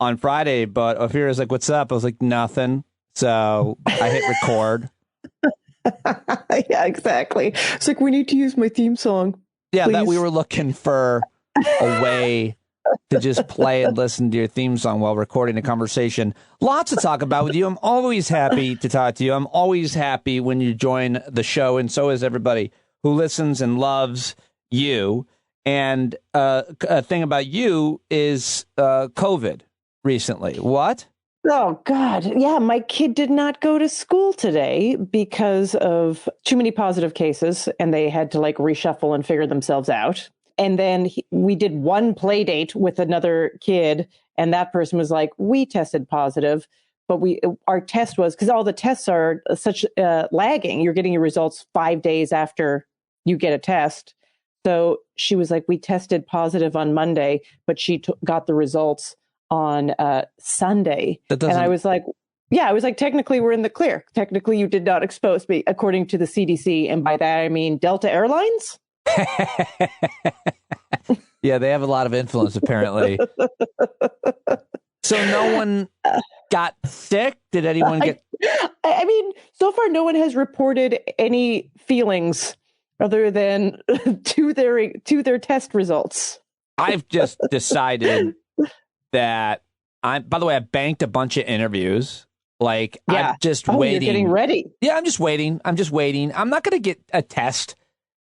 on Friday, but Ophira's like, what's up? I was like, nothing. So I hit record. Yeah, exactly. It's like, we need to use my theme song. Yeah, please. that we were looking for a way to just play and listen to your theme song while recording a conversation. Lots to talk about with you. I'm always happy to talk to you. I'm always happy when you join the show, and so is everybody who listens and loves you. And a thing about you is COVID recently. What? Oh, God. Yeah, my kid did not go to school today because of too many positive cases, and they had to like reshuffle and figure themselves out. And then we did one play date with another kid, and that person was like, we tested positive, but our test was, because all the tests are such lagging. You're getting your results 5 days after you get a test. So she was like, we tested positive on Monday, but she got the results on Sunday. And I was like, yeah, I was like, technically we're in the clear. Technically you did not expose me according to the CDC. And by that, I mean Delta Airlines. Yeah, they have a lot of influence, apparently. So no one got sick? Did anyone get... I mean, so far no one has reported any feelings other than to their test results. I've just decided that by the way, I banked a bunch of interviews. Like, yeah. I'm just waiting. You're getting ready. Yeah, I'm just waiting. I'm not going to get a test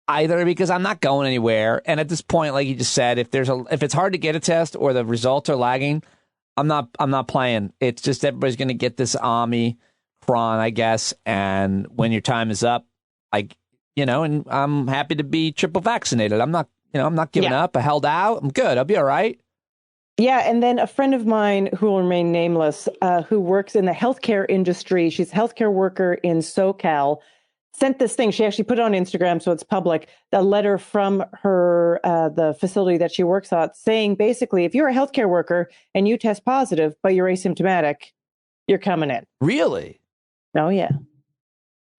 either because I'm not going anywhere. And at this point, like you just said, if it's hard to get a test or the results are lagging, I'm not playing. It's just everybody's going to get this Omicron, I guess. And when your time is up, and I'm happy to be triple vaccinated. I'm not giving up. I held out. I'm good. I'll be all right. Yeah, and then a friend of mine who will remain nameless, who works in the healthcare industry, she's a healthcare worker in SoCal, sent this thing. She actually put it on Instagram, so it's public. The letter from her, the facility that she works at, saying basically, if you're a healthcare worker and you test positive, but you're asymptomatic, you're coming in. Really? Oh, yeah.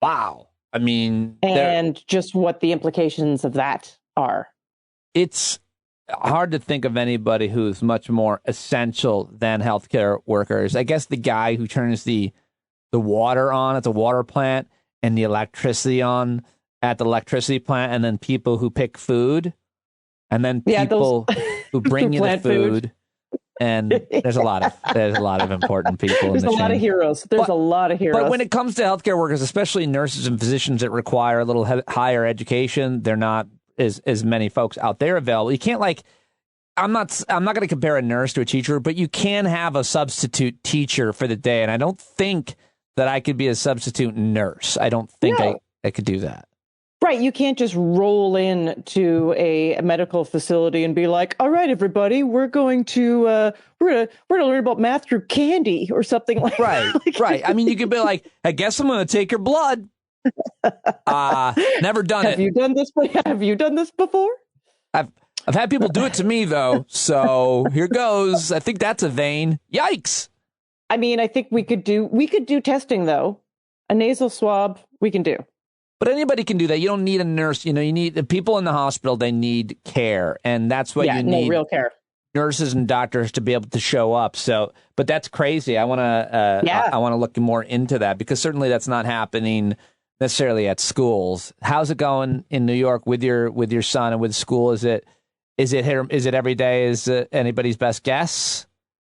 Wow. I mean, and just what the implications of that are. It's hard to think of anybody who's much more essential than healthcare workers. I guess the guy who turns the water on at the water plant and the electricity on at the electricity plant, and then people who pick food, and then people who bring you the food. And there's a lot of important people. There's a lot of heroes. There's a lot of heroes. But when it comes to healthcare workers, especially nurses and physicians that require a little higher education, they're not as many folks out there available. You can't I'm not going to compare a nurse to a teacher, but you can have a substitute teacher for the day. And I don't think that I could be a substitute nurse. I don't think I could do that. Right. You can't just roll in to a medical facility and be like, all right, everybody, we're going to we're gonna learn about math through candy or something like that. Right. I mean, you could be like, I guess I'm going to take your blood. Never done it. Have you done this? Have you done this before? I've had people do it to me, though. So here goes. I think that's a vein. Yikes. I mean, I think we could do testing, though. A nasal swab, we can do. But anybody can do that. You don't need a nurse. You need the people in the hospital. They need care. And that's what you need. Real care. Nurses and doctors to be able to show up. So, but that's crazy. I want to look more into that, because certainly that's not happening necessarily at schools. How's it going in New York with your son and with school? Is it every day is anybody's best guess?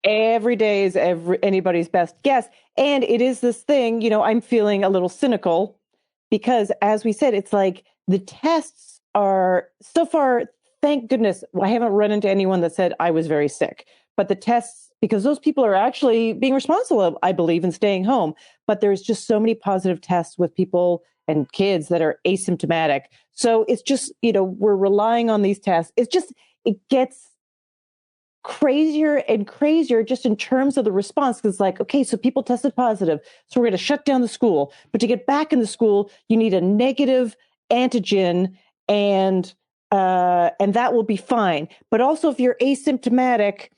Every day is anybody's best guess. And it is this thing, I'm feeling a little cynical because, as we said, it's like the tests are so far, thank goodness, I haven't run into anyone that said I was very sick. But the tests, because those people are actually being responsible, I believe, in staying home. But there's just so many positive tests with people and kids that are asymptomatic. So it's just, we're relying on these tests. It gets crazier and crazier just in terms of the response. Because okay, so people tested positive, so we're going to shut down the school. But to get back in the school, you need a negative antigen, and that will be fine. But also, if you're asymptomatic,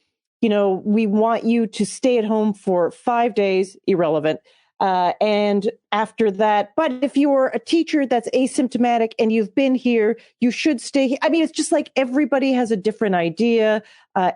we want you to stay at home for 5 days, irrelevant. And after that, but if you're a teacher that's asymptomatic and you've been here, you should stay here. I mean, it's just like everybody has a different idea.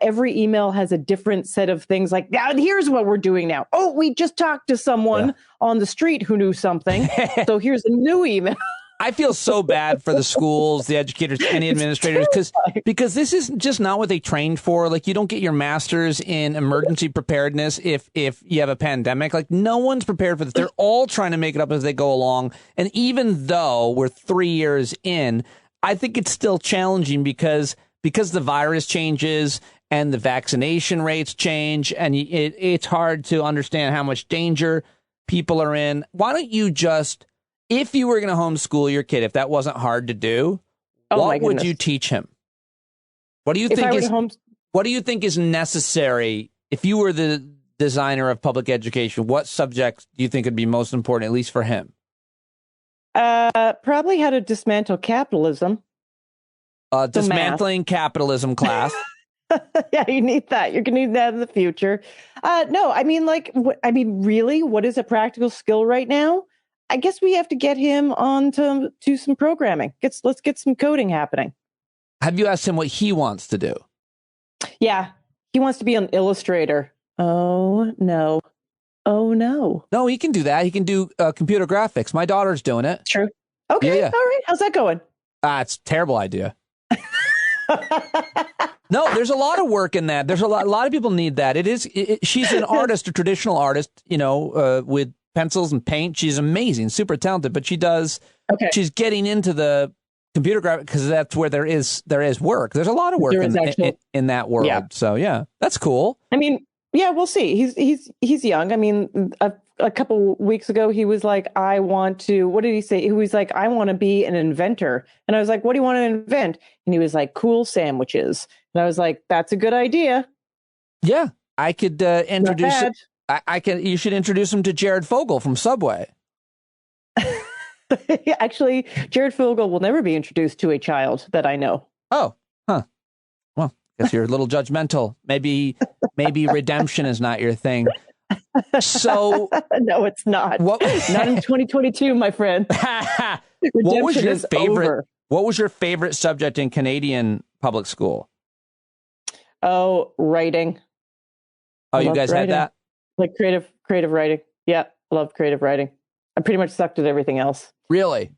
Every email has a different set of things like, now here's what we're doing now. Oh, we just talked to someone on the street who knew something. So here's a new email. I feel so bad for the schools, the educators, any administrators, because this is just not what they trained for. Like, you don't get your master's in emergency preparedness if you have a pandemic. Like, no one's prepared for this. They're all trying to make it up as they go along. And even though we're 3 years in, I think it's still challenging because the virus changes and the vaccination rates change, and it's hard to understand how much danger people are in. Why don't you just... If you were going to homeschool your kid, if that wasn't hard to do, what would you teach him? What do you think is necessary? If you were the designer of public education, what subjects do you think would be most important, at least for him? Probably how to dismantle capitalism. Dismantling capitalism class. Yeah, you need that. You're going to need that in the future. No, I mean, really, what is a practical skill right now? I guess we have to get him on to some programming. Let's get some coding happening. Have you asked him what he wants to do? Yeah, he wants to be an illustrator. Oh, no. Oh, no. No, he can do that. He can do computer graphics. My daughter's doing it. True. Okay. Yeah. All right. How's that going? It's a terrible idea. No, there's a lot of work in that. There's a lot of people need that. She's an artist, a traditional artist, with pencils and paint. She's amazing, super talented, but she's getting into the computer graphics because that's where there is work. There's a lot of work in that world. Yeah. So yeah, that's cool. I mean, yeah, we'll see. He's young. I mean, a couple weeks ago, he was like, I want to, what did he say? He was like, I want to be an inventor. And I was like, what do you want to invent? And he was like, cool sandwiches. And I was like, that's a good idea. Yeah, I could introduce it. You should introduce him to Jared Fogle from Subway. Actually, Jared Fogle will never be introduced to a child that I know. Oh, huh. Well, guess you're a little judgmental. Maybe redemption is not your thing. So no, it's not. Not in 2022, my friend. What was your favorite? Over. What was your favorite subject in Canadian public school? Oh, writing. Oh, you guys writing. had that? Like creative writing. Yeah, I love creative writing. I pretty much sucked at everything else. Really?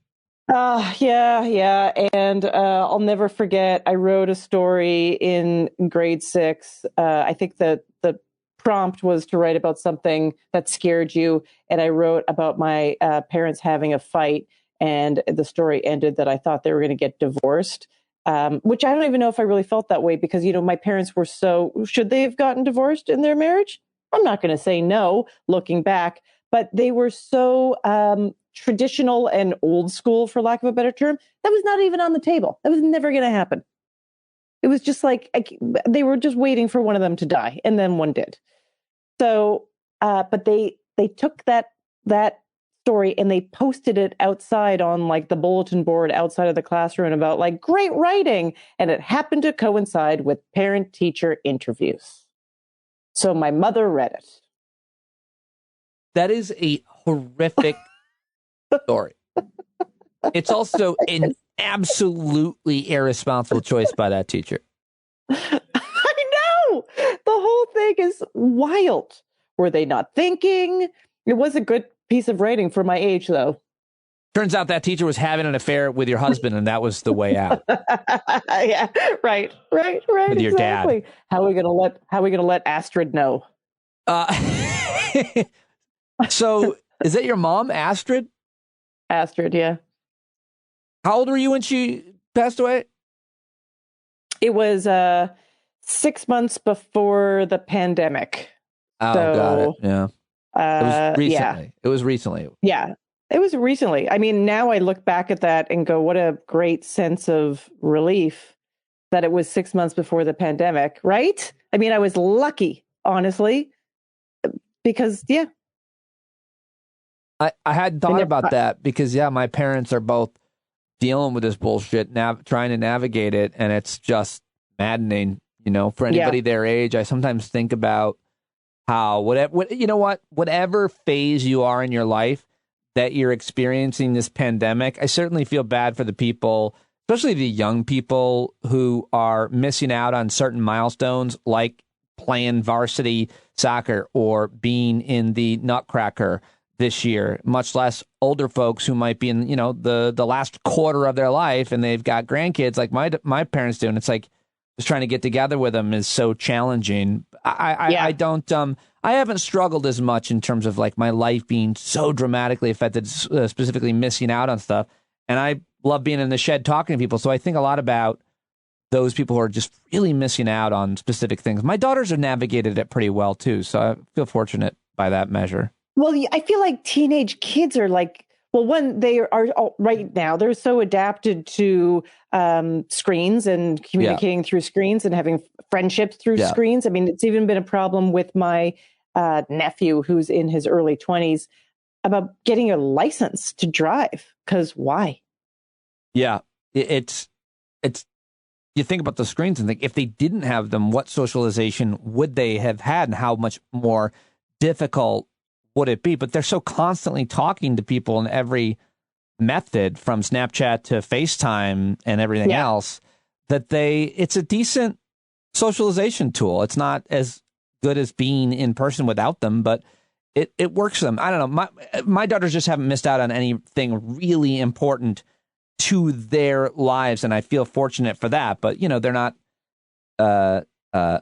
Yeah. And I'll never forget, I wrote a story in grade 6. I think that the prompt was to write about something that scared you. And I wrote about my parents having a fight. And the story ended that I thought they were going to get divorced, which I don't even know if I really felt that way because, my parents were should they have gotten divorced in their marriage? I'm not going to say no, looking back, but they were so traditional and old school, for lack of a better term. That was not even on the table. That was never going to happen. It was just like they were just waiting for one of them to die, and then one did. So, but they took that story and they posted it outside on like the bulletin board outside of the classroom about like great writing, and it happened to coincide with parent-teacher interviews. So my mother read it. That is a horrific story. It's also an absolutely irresponsible choice by that teacher. I know. The whole thing is wild. Were they not thinking? It was a good piece of writing for my age, though. Turns out that teacher was having an affair with your husband, and that was the way out. Yeah, right. With your dad. How are we gonna let Astrid know? So, is that your mom, Astrid? Astrid, yeah. How old were you when she passed away? It was 6 months before the pandemic. Oh, got it. Yeah. It was recently. Yeah. It was recently. Yeah, it was recently. I mean, now I look back at that and go, what a great sense of relief that it was 6 months before the pandemic, right? I mean, I was lucky, honestly, because, yeah. I hadn't thought about that because, my parents are both dealing with this bullshit, trying to navigate it, and it's just maddening, for anybody their age. I sometimes think about how whatever phase you are in your life that you're experiencing this pandemic, I certainly feel bad for the people, especially the young people who are missing out on certain milestones like playing varsity soccer or being in the Nutcracker this year, much less older folks who might be in, the last quarter of their life and they've got grandkids like my parents do. And it's like just trying to get together with them is so challenging. I haven't struggled as much in terms of like my life being so dramatically affected, specifically missing out on stuff. And I love being in the shed talking to people. So I think a lot about those people who are just really missing out on specific things. My daughters have navigated it pretty well too. So I feel fortunate by that measure. Well, I feel like teenage kids are like, they are right now, they're so adapted to screens and communicating through screens and having friendships through screens. I mean, it's even been a problem with my nephew who's in his early 20s about getting a license to drive. Because why? Yeah, it's you think about the screens and think if they didn't have them, what socialization would they have had and how much more difficult would it be? But they're so constantly talking to people in every method from Snapchat to FaceTime and everything else that it's a decent socialization tool. It's not as good as being in person without them, but it works for them. I don't know. My daughters just haven't missed out on anything really important to their lives, and I feel fortunate for that. But, they're not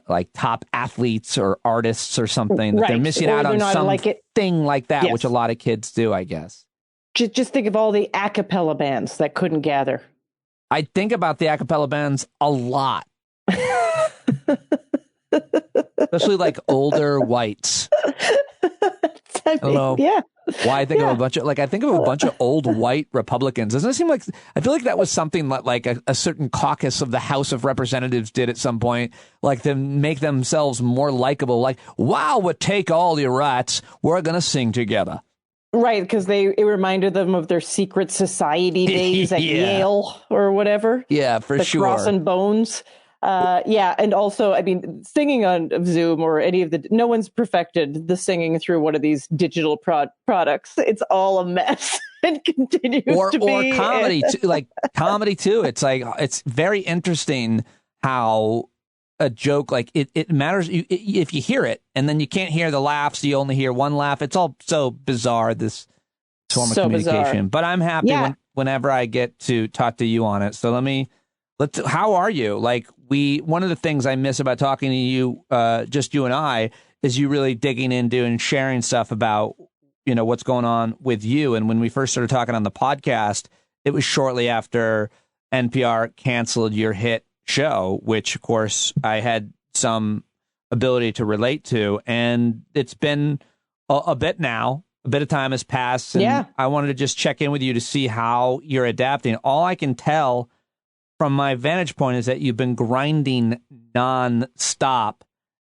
like top athletes or artists or something. That they're missing out on something like that, which a lot of kids do, I guess. Just think of all the a cappella bands that couldn't gather. I think about the a cappella bands a lot. Especially like older whites. I don't know why I think of a bunch of old white Republicans. Doesn't it seem like, I feel like that was something like a certain caucus of the House of Representatives did at some point, like to make themselves more likable. Like, wow, we'll take all your rights. We're going to sing together. Right, because it reminded them of their secret society days at Yale or whatever. Yeah, for the sure. Cross and Bones. And also, I mean, singing on Zoom or any of no one's perfected the singing through one of these digital products. It's all a mess. It continues to be. Or comedy, too, like comedy too. It's like, it's very interesting how a joke, like it matters if you hear it, and then you can't hear the laughs. You only hear one laugh. It's all so bizarre, this form of communication. Bizarre. But I'm happy whenever I get to talk to you on it. So how are you? Like one of the things I miss about talking to you, just you and I, is you really digging into and sharing stuff about, what's going on with you. And when we first started talking on the podcast, it was shortly after NPR canceled your hit show, which of course I had some ability to relate to. And it's been a bit now. A bit of time has passed. And I wanted to just check in with you to see how you're adapting. All I can tell from my vantage point is that you've been grinding nonstop,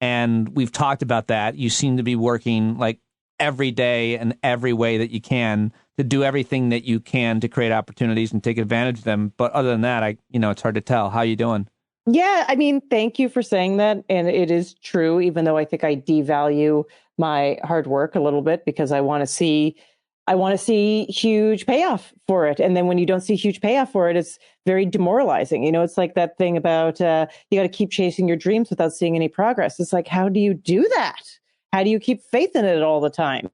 and we've talked about that. You seem to be working like every day and every way that you can to do everything that you can to create opportunities and take advantage of them. But other than that, it's hard to tell. How you doing? Yeah, I mean, thank you for saying that. And it is true, even though I think I devalue my hard work a little bit because I want to see huge payoff for it. And then when you don't see huge payoff for it, it's very demoralizing. It's like that thing about you got to keep chasing your dreams without seeing any progress. It's like, how do you do that? How do you keep faith in it all the time?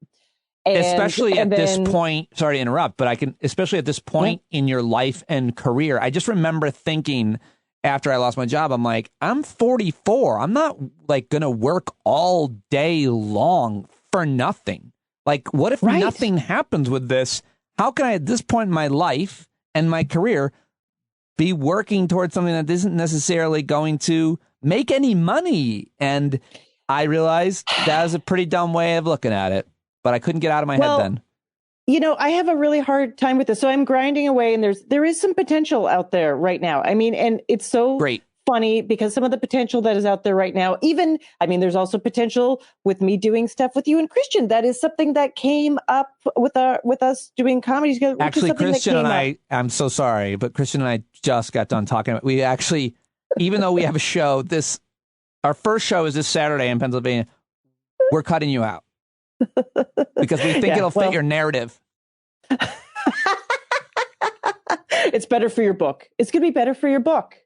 Especially at this point, sorry to interrupt, but especially at this point in your life and career, I just remember thinking after I lost my job, I'm like, I'm 44. I'm not like going to work all day long for nothing. Like, what if nothing happens with this? How can I, at this point in my life and my career, be working towards something that isn't necessarily going to make any money? And I realized that was a pretty dumb way of looking at it, but I couldn't get out of my head then. I have a really hard time with this. So I'm grinding away, and there is some potential out there right now. I mean, and it's so great. Funny because some of the potential that is out there right now, there's also potential with me doing stuff with you and Christian. That is something that came up with us doing comedy together. Actually, Christian and I'm so sorry, but Christian and I just got done talking about, we actually, even though we have a show, our first show is this Saturday in Pennsylvania, we're cutting you out because we think it'll fit your narrative. It's better for your book. It's going to be better for your book.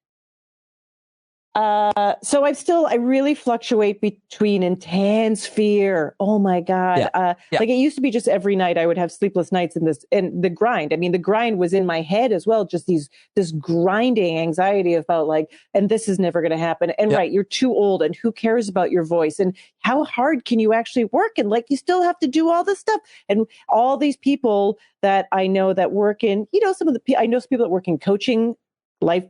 So I really fluctuate between intense fear. Oh my God. Like it used to be just every night I would have sleepless nights and the grind. I mean, the grind was in my head as well. Just this grinding anxiety about like, and this is never going to happen. And you're too old and who cares about your voice and how hard can you actually work? And like, you still have to do all this stuff. And all these people that I know that work in, I know some people that work in coaching, life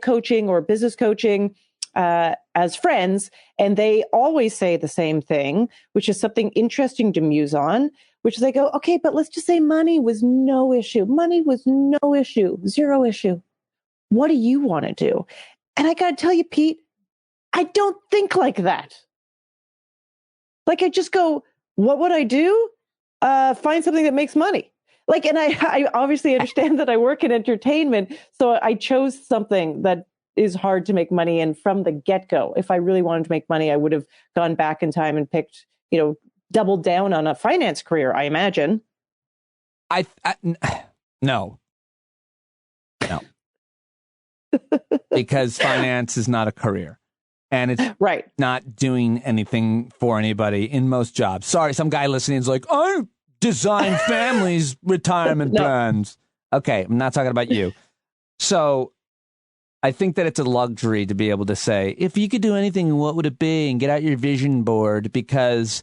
coaching or business coaching as friends. And they always say the same thing, which is something interesting to muse on, which is they go, okay, but let's just say money was no issue. Money was no issue, zero issue. What do you want to do? And I got to tell you, Pete, I don't think like that. Like I just go, what would I do? Find something that makes money. Like, and I obviously understand that I work in entertainment, so I chose something that is hard to make money in from the get-go. If I really wanted to make money, I would have gone back in time and picked, doubled down on a finance career, I imagine. No. Because finance is not a career. And it's not doing anything for anybody in most jobs. Sorry, some guy listening is like, I design families' retirement plans. Okay, I'm not talking about you. So I think that it's a luxury to be able to say, if you could do anything, what would it be? And get out your vision board, because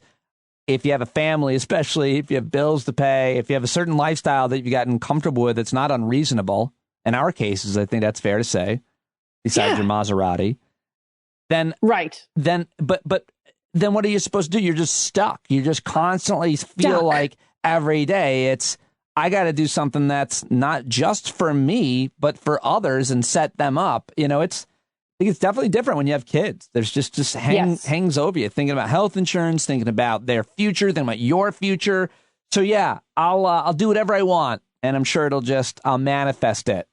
if you have a family, especially if you have bills to pay, if you have a certain lifestyle that you've gotten comfortable with, it's not unreasonable. In our cases, I think that's fair to say, besides your Maserati. Then what are you supposed to do? You're just stuck. You just constantly feel like every day I got to do something that's not just for me, but for others and set them up. I think it's definitely different when you have kids. There's just hangs over you, thinking about health insurance, thinking about their future, thinking about your future. So yeah, I'll do whatever I want, and I'm sure I'll manifest it.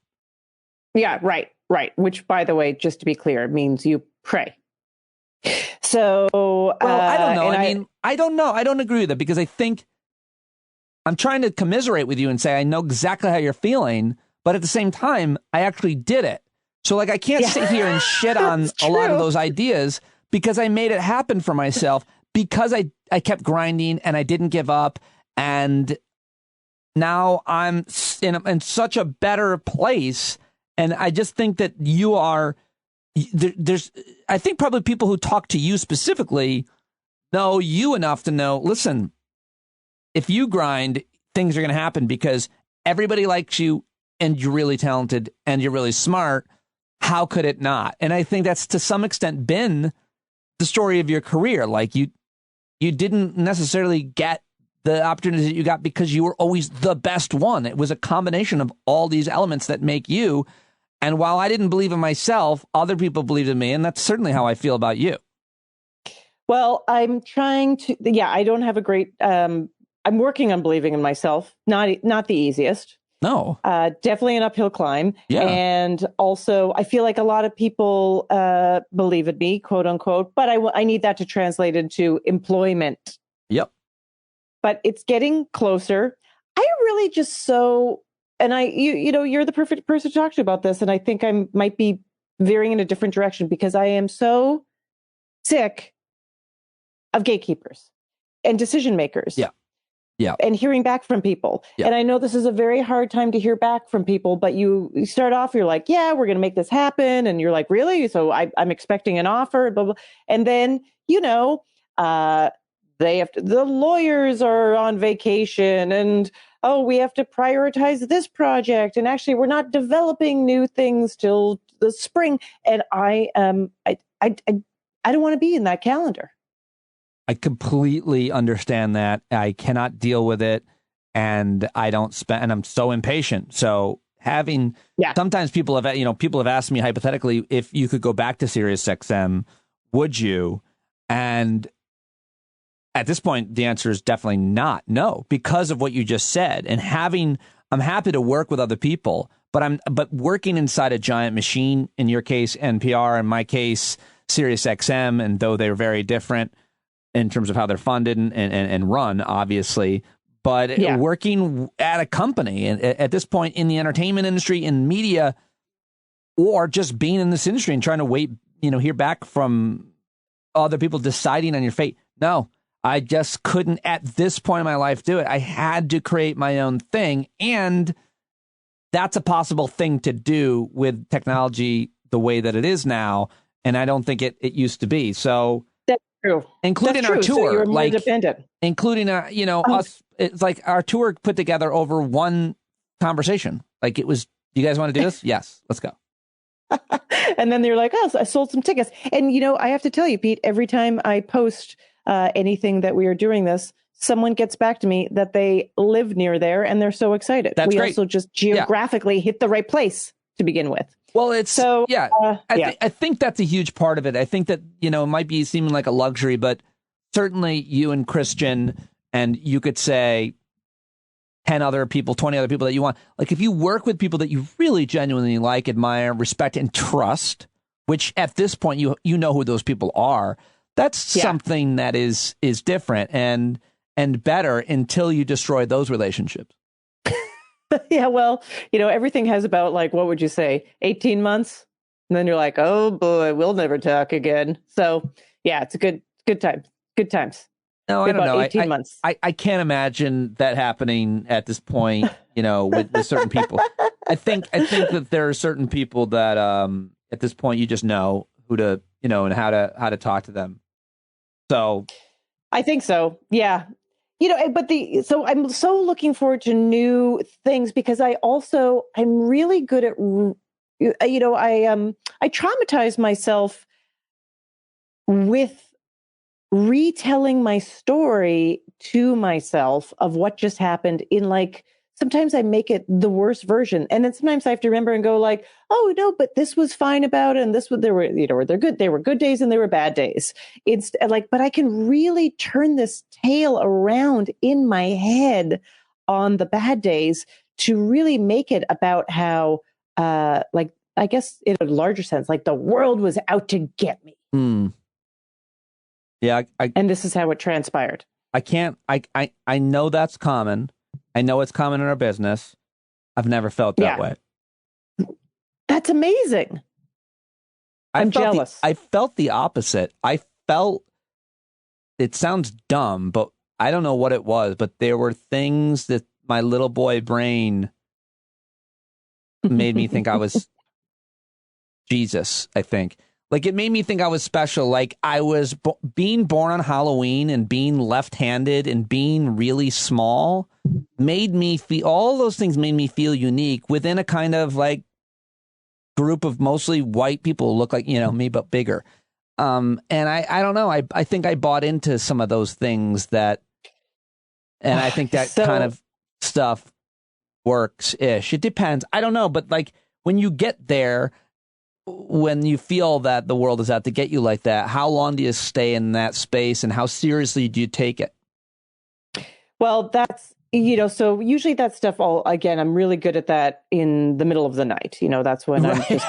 Yeah, right. Which, by the way, just to be clear, means you pray. So, well, I don't know. I don't know. I don't agree with it because I think I'm trying to commiserate with you and say I know exactly how you're feeling, but at the same time, I actually did it. So like I can't sit here and shit on a lot of those ideas because I made it happen for myself because I kept grinding and I didn't give up, and now I'm in such a better place. And I just think that you are I think probably people who talk to you specifically know you enough to know, listen, if you grind, things are going to happen because everybody likes you and you're really talented and you're really smart. How could it not? And I think that's to some extent been the story of your career. Like you didn't necessarily get the opportunities that you got because you were always the best one. It was a combination of all these elements that make you. And while I didn't believe in myself, other people believed in me. And that's certainly how I feel about you. Well, I'm trying to, I don't have a great, I'm working on believing in myself. Not the easiest. No. Definitely an uphill climb. Yeah. And also, I feel like a lot of people believe in me, quote unquote, but I need that to translate into employment. Yep. But it's getting closer. I really just and you're the perfect person to talk to about this. And I think I might be veering in a different direction because I am so sick of gatekeepers and decision makers. Yeah. Yeah. And hearing back from people. Yeah. And I know this is a very hard time to hear back from people, but you start off, you're like, yeah, we're going to make this happen. And you're like, really? So I'm expecting an offer, blah, blah. And then, the lawyers are on vacation and, we have to prioritize this project. And actually we're not developing new things till the spring. And I don't want to be in that calendar. I completely understand that. I cannot deal with it, and and I'm so impatient. So sometimes people have asked me hypothetically if you could go back to SiriusXM, would you? And at this point, the answer is definitely not. No, because of what you just said. And I'm happy to work with other people, but working inside a giant machine, in your case, NPR, in my case, SiriusXM, and though they're very different in terms of how they're funded and run, obviously, but working at a company and at this point in the entertainment industry, in media, or just being in this industry and trying to hear back from other people deciding on your fate. No, I just couldn't at this point in my life do it. I had to create my own thing. And that's a possible thing to do with technology the way that it is now. And I don't think it used to be. So that's true. Including our tour, so you're more dependent. Including us. It's like our tour put together over one conversation. Like it was, you guys want to do this? Yes, let's go. And then they're like, I sold some tickets. And, I have to tell you, Pete, every time I post anything that we are doing this, someone gets back to me that they live near there and they're so excited. That's great. Also just geographically hit the right place to begin with. Well, I think that's a huge part of it. I think that, it might be seeming like a luxury, but certainly you and Christian, and you could say 10 other people, 20 other people that you want. Like if you work with people that you really genuinely like, admire, respect, and trust, which at this point, you know who those people are, that's something that is different and better until you destroy those relationships. Yeah, well, everything has about what would you say, 18 months? And then you're like, oh boy, we'll never talk again. So yeah, it's a good time. Good times. No, I don't know. 18 months. I can't imagine that happening at this point, with certain people. I think that there are certain people that at this point you just know who to, and how to talk to them. So I think so. Yeah. So I'm so looking forward to new things because I'm really good at, I traumatize myself with retelling my story to myself of what just happened in sometimes I make it the worst version. And then sometimes I have to remember and go like, oh no, but this was fine about it. And this was, there were good days and there were bad days. It's like, but I can really turn this tale around in my head on the bad days to really make it about how, like, I guess in a larger sense, like the world was out to get me. Yeah. And this is how it transpired. I know that's common. I know it's common in our business. I've never felt that way. That's amazing. I'm jealous. I felt the opposite. I felt, it sounds dumb, but I don't know what it was, but there were things that my little boy brain made me think I was Jesus, I think. Like, it made me think I was special. Like, I was being born on Halloween and being left-handed and being really small made me feel, all those things made me feel unique within a kind of like group of mostly white people who look like, you know, me, but bigger. And I don't know. I think I bought into some of those things that, and I think that kind of stuff works-ish. It depends. I don't know. But like, when you get there, when you feel that the world is out to get you like that, how long do you stay in that space and how seriously do you take it? Well, that's, you know, so usually that stuff I'm really good at that in the middle of the night. You know, that's when I'm just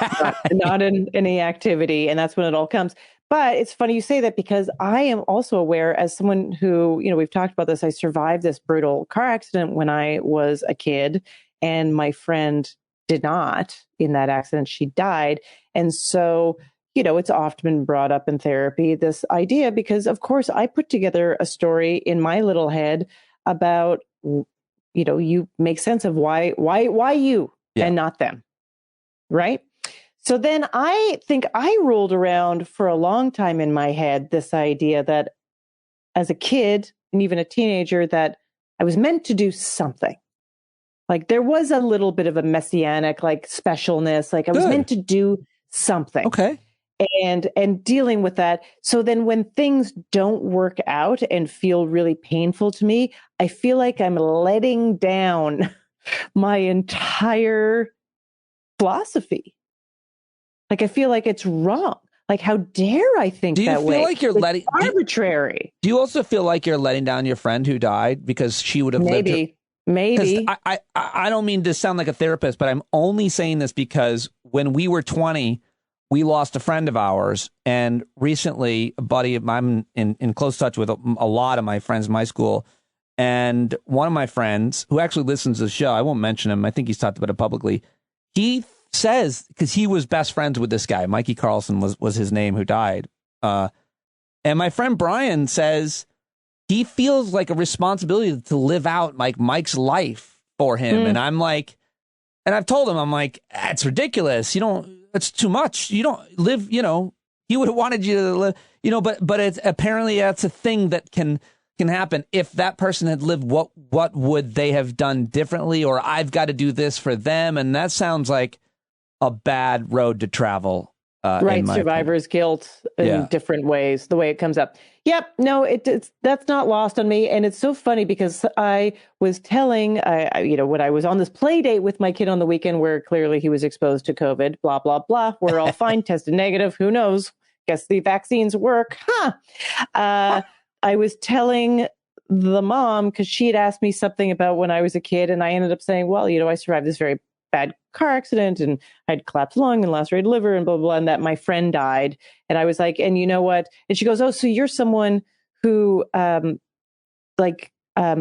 not in any activity, and that's when it all comes. But it's funny you say that, because I am also aware, as someone who, you know, we've talked about this, I survived this brutal car accident when I was a kid, and my friend did not in that accident. She died. And so, you know, it's often been brought up in therapy, this idea, because of course I put together a story in my little head about, you know, you make sense of why you and not them. Right. So then I think I rolled around for a long time in my head this idea that as a kid and even a teenager, that I was meant to do something. Like there was a little bit of a messianic, like specialness, like I was meant to do something. Okay. And dealing with that. So then when things don't work out and feel really painful to me, I feel like I'm letting down my entire philosophy. Like I feel like it's wrong. Like, how dare I think that way? Do you feel like you're letting... arbitrary. Do you also feel like you're letting down your friend who died because she would have lived... Maybe. I don't mean to sound like a therapist, but I'm only saying this because when we were 20, we lost a friend of ours. And recently, a buddy of mine, I'm in close touch with a lot of my friends in my school. And one of my friends, who actually listens to the show, I won't mention him, I think he's talked about it publicly. He says, because he was best friends with this guy, Mikey Carlson was his name, who died. And my friend Brian says he feels like a responsibility to live out like Mike's life for him. And I'm like, and I've told him, I'm like, that's ridiculous. It's too much. You don't live, you know, he would have wanted you to live, you know, but it's apparently that's a thing that can happen. If that person had lived, what would they have done differently? Or I've got to do this for them. And that sounds like a bad road to travel. Right. Survivor's guilt in different ways, the way it comes up. Yep. No, it's that's not lost on me. And it's so funny because I was telling, when I was on this play date with my kid on the weekend where clearly he was exposed to COVID, blah, blah, blah. We're all fine, tested negative. Who knows? Guess the vaccines work. I was telling the mom, because she had asked me something about when I was a kid, and I ended up saying, well, I survived this very bad car accident and I had collapsed lung and lacerated liver and blah, blah, blah, and that my friend died. And I was like, and you know what? And she goes, oh, so you're someone who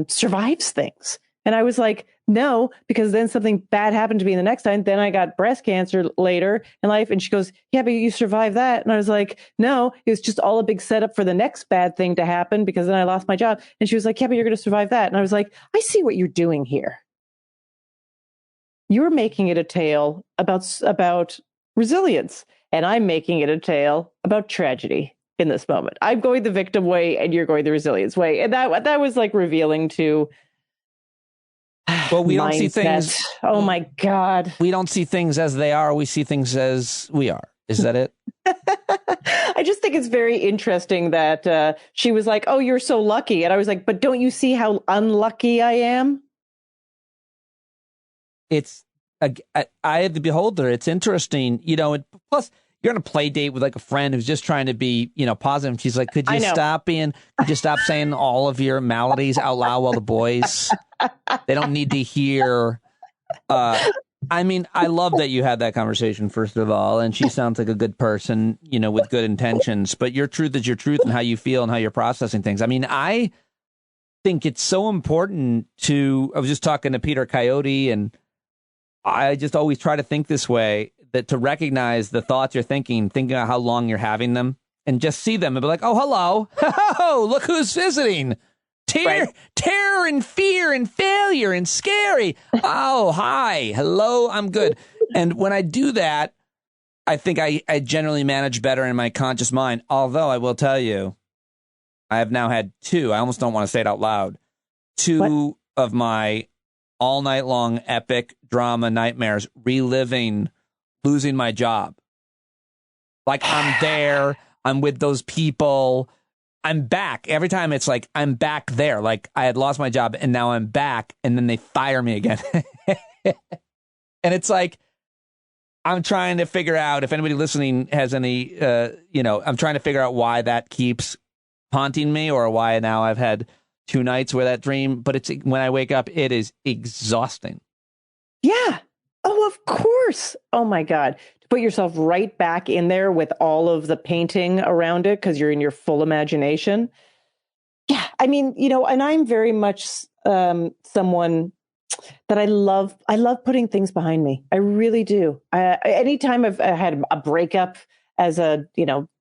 survives things. And I was like, no, because then something bad happened to me the next time. Then I got breast cancer later in life. And she goes, yeah, but you survived that. And I was like, no, it was just all a big setup for the next bad thing to happen because then I lost my job. And she was like, yeah, but you're going to survive that. And I was like, I see what you're doing here. You're making it a tale about resilience, and I'm making it a tale about tragedy in this moment. I'm going the victim way, and you're going the resilience way, and that was like revealing to. Well, we don't see things. Oh my God! We don't see things as they are. We see things as we are. Is that it? I just think it's very interesting that she was like, "Oh, you're so lucky," and I was like, "But don't you see how unlucky I am?" it's I have the beholder. It's interesting, and plus you're on a play date with like a friend who's just trying to be, positive. She's like, could you stop saying all of your maladies out loud while the boys, they don't need to hear. I mean, I love that you had that conversation, first of all, and she sounds like a good person, with good intentions, but your truth is your truth and how you feel and how you're processing things. I mean, I think it's so important I was just talking to Peter Coyote, and I just always try to think this way, that to recognize the thoughts you're thinking about how long you're having them, and just see them and be like, oh, hello. Oh, look who's visiting. Terror and fear and failure and scary. Oh, hi. Hello. I'm good. And when I do that, I think I generally manage better in my conscious mind. Although I will tell you, I have now had two. I almost don't want to say it out loud. Two of my all night long epic drama nightmares, reliving losing my job. Like I'm there, I'm with those people, I'm back. Every time it's like I'm back there. Like I had lost my job and now I'm back, and then they fire me again. And it's like I'm trying to figure out, if anybody listening has any, I'm trying to figure out why that keeps haunting me, or why now I've had 2 nights where that dream, but it's when I wake up, it is exhausting. Yeah. Oh, of course. Oh my God. To put yourself right back in there with all of the painting around it, because you're in your full imagination. Yeah. I mean, and I'm very much someone that I love putting things behind me. I really do. Anytime I've had a breakup as a,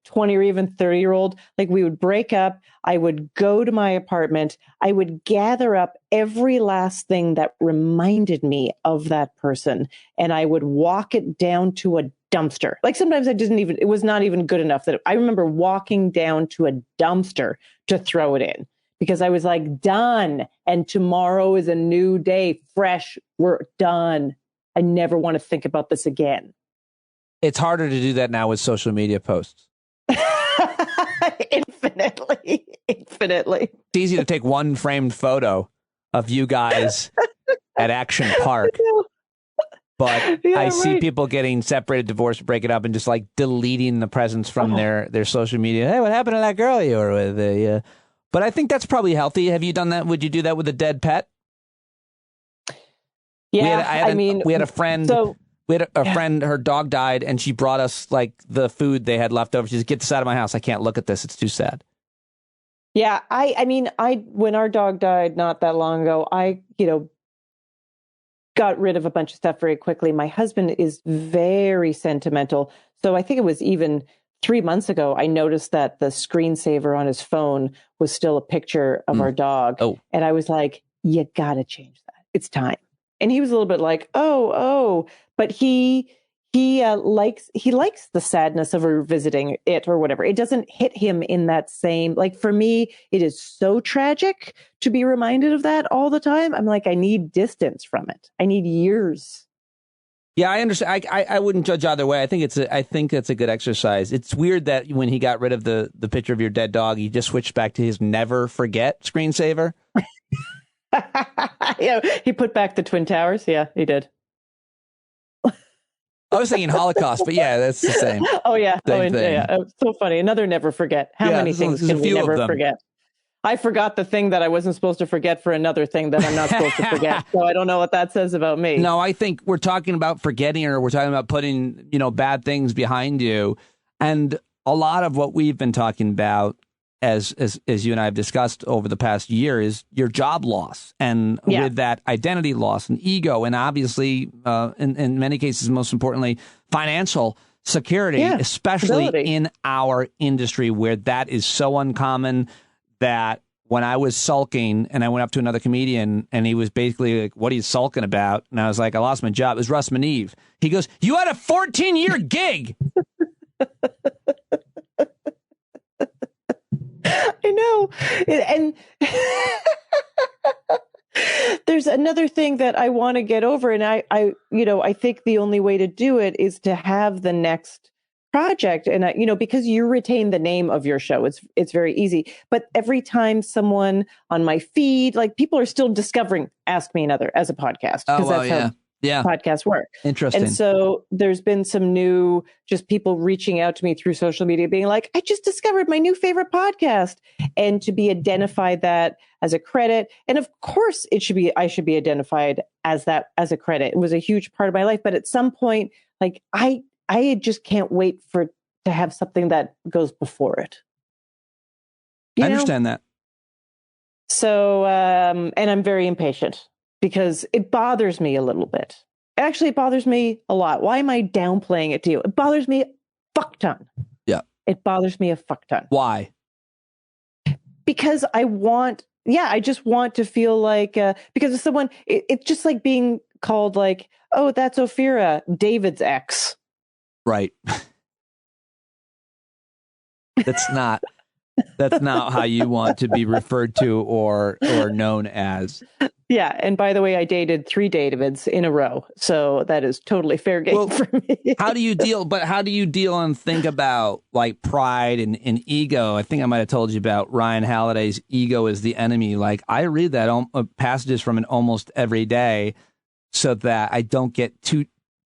20 or even 30-year-old, like we would break up, I would go to my apartment, I would gather up every last thing that reminded me of that person, and I would walk it down to a dumpster. Like sometimes it was not even good enough that I remember walking down to a dumpster to throw it in, because I was like, done. And tomorrow is a new day, fresh, we're done. I never want to think about this again. It's harder to do that now with social media posts. Infinitely. It's easy to take one framed photo of you guys at Action Park. But I see people getting separated, divorced, break it up, and just like deleting the presence from their social media. Hey, what happened to that girl you were with? But I think that's probably healthy. Have you done that? Would you do that with a dead pet? Yeah, we had a friend. So, we had a friend, her dog died, and she brought us like the food they had left over. She said, get this out of my house. I can't look at this. It's too sad. Yeah, when our dog died not that long ago, I got rid of a bunch of stuff very quickly. My husband is very sentimental. So I think it was even 3 months ago, I noticed that the screensaver on his phone was still a picture of our dog. Oh. And I was like, you got to change that. It's time. And he was a little bit like, oh, but he likes the sadness of revisiting it or whatever. It doesn't hit him in that same, like for me, it is so tragic to be reminded of that all the time. I'm like, I need distance from it. I need years. Yeah, I understand. I wouldn't judge either way. I think it's a good exercise. It's weird that when he got rid of the picture of your dead dog, he just switched back to his never forget screensaver. Yeah, he put back the Twin Towers. Yeah, he did. I was thinking Holocaust, but yeah, that's the same. Oh yeah, same thing. Yeah. Oh, so funny. Another never forget. How many things can we never forget? I forgot the thing that I wasn't supposed to forget for another thing that I'm not supposed to forget. So I don't know what that says about me. No, I think we're talking about forgetting, or we're talking about putting, bad things behind you. And a lot of what we've been talking about, as you and I have discussed over the past year, is your job loss, and with that, identity loss and ego, and obviously, in many cases, most importantly, financial security, especially in our industry where that is so uncommon. That when I was sulking and I went up to another comedian and he was basically like, what are you sulking about? And I was like, I lost my job. It was Russ Maneve. He goes, you had a 14-year gig. I know. And there's another thing that I want to get over. And I think the only way to do it is to have the next project. And, because you retain the name of your show, it's very easy. But every time someone on my feed, like people are still discovering Ask Me Another as a podcast. Oh, well, yeah. podcasts work. Interesting. And so there's been some new, just people reaching out to me through social media being like, I just discovered my new favorite podcast, and to be identified that as a credit. And of course I should be identified as that, as a credit. It was a huge part of my life. But at some point, like I just can't wait to have something that goes before it. I understand that. So, and I'm very impatient because it bothers me a little bit. Actually, it bothers me a lot. Why am I downplaying it to you? It bothers me a fuck ton. Yeah. It bothers me a fuck ton. Why? Because I just want to feel like, because if someone, it's just like being called like, oh, that's Ophira, David's ex. Right. That's not how you want to be referred to or known as. Yeah. And by the way, I dated 3 Davids in a row. So that is totally fair game for me. How do you deal and think about like pride and ego? I think I might have told you about Ryan Halliday's Ego is the Enemy. Like I read that passages from it almost every day so that I don't get too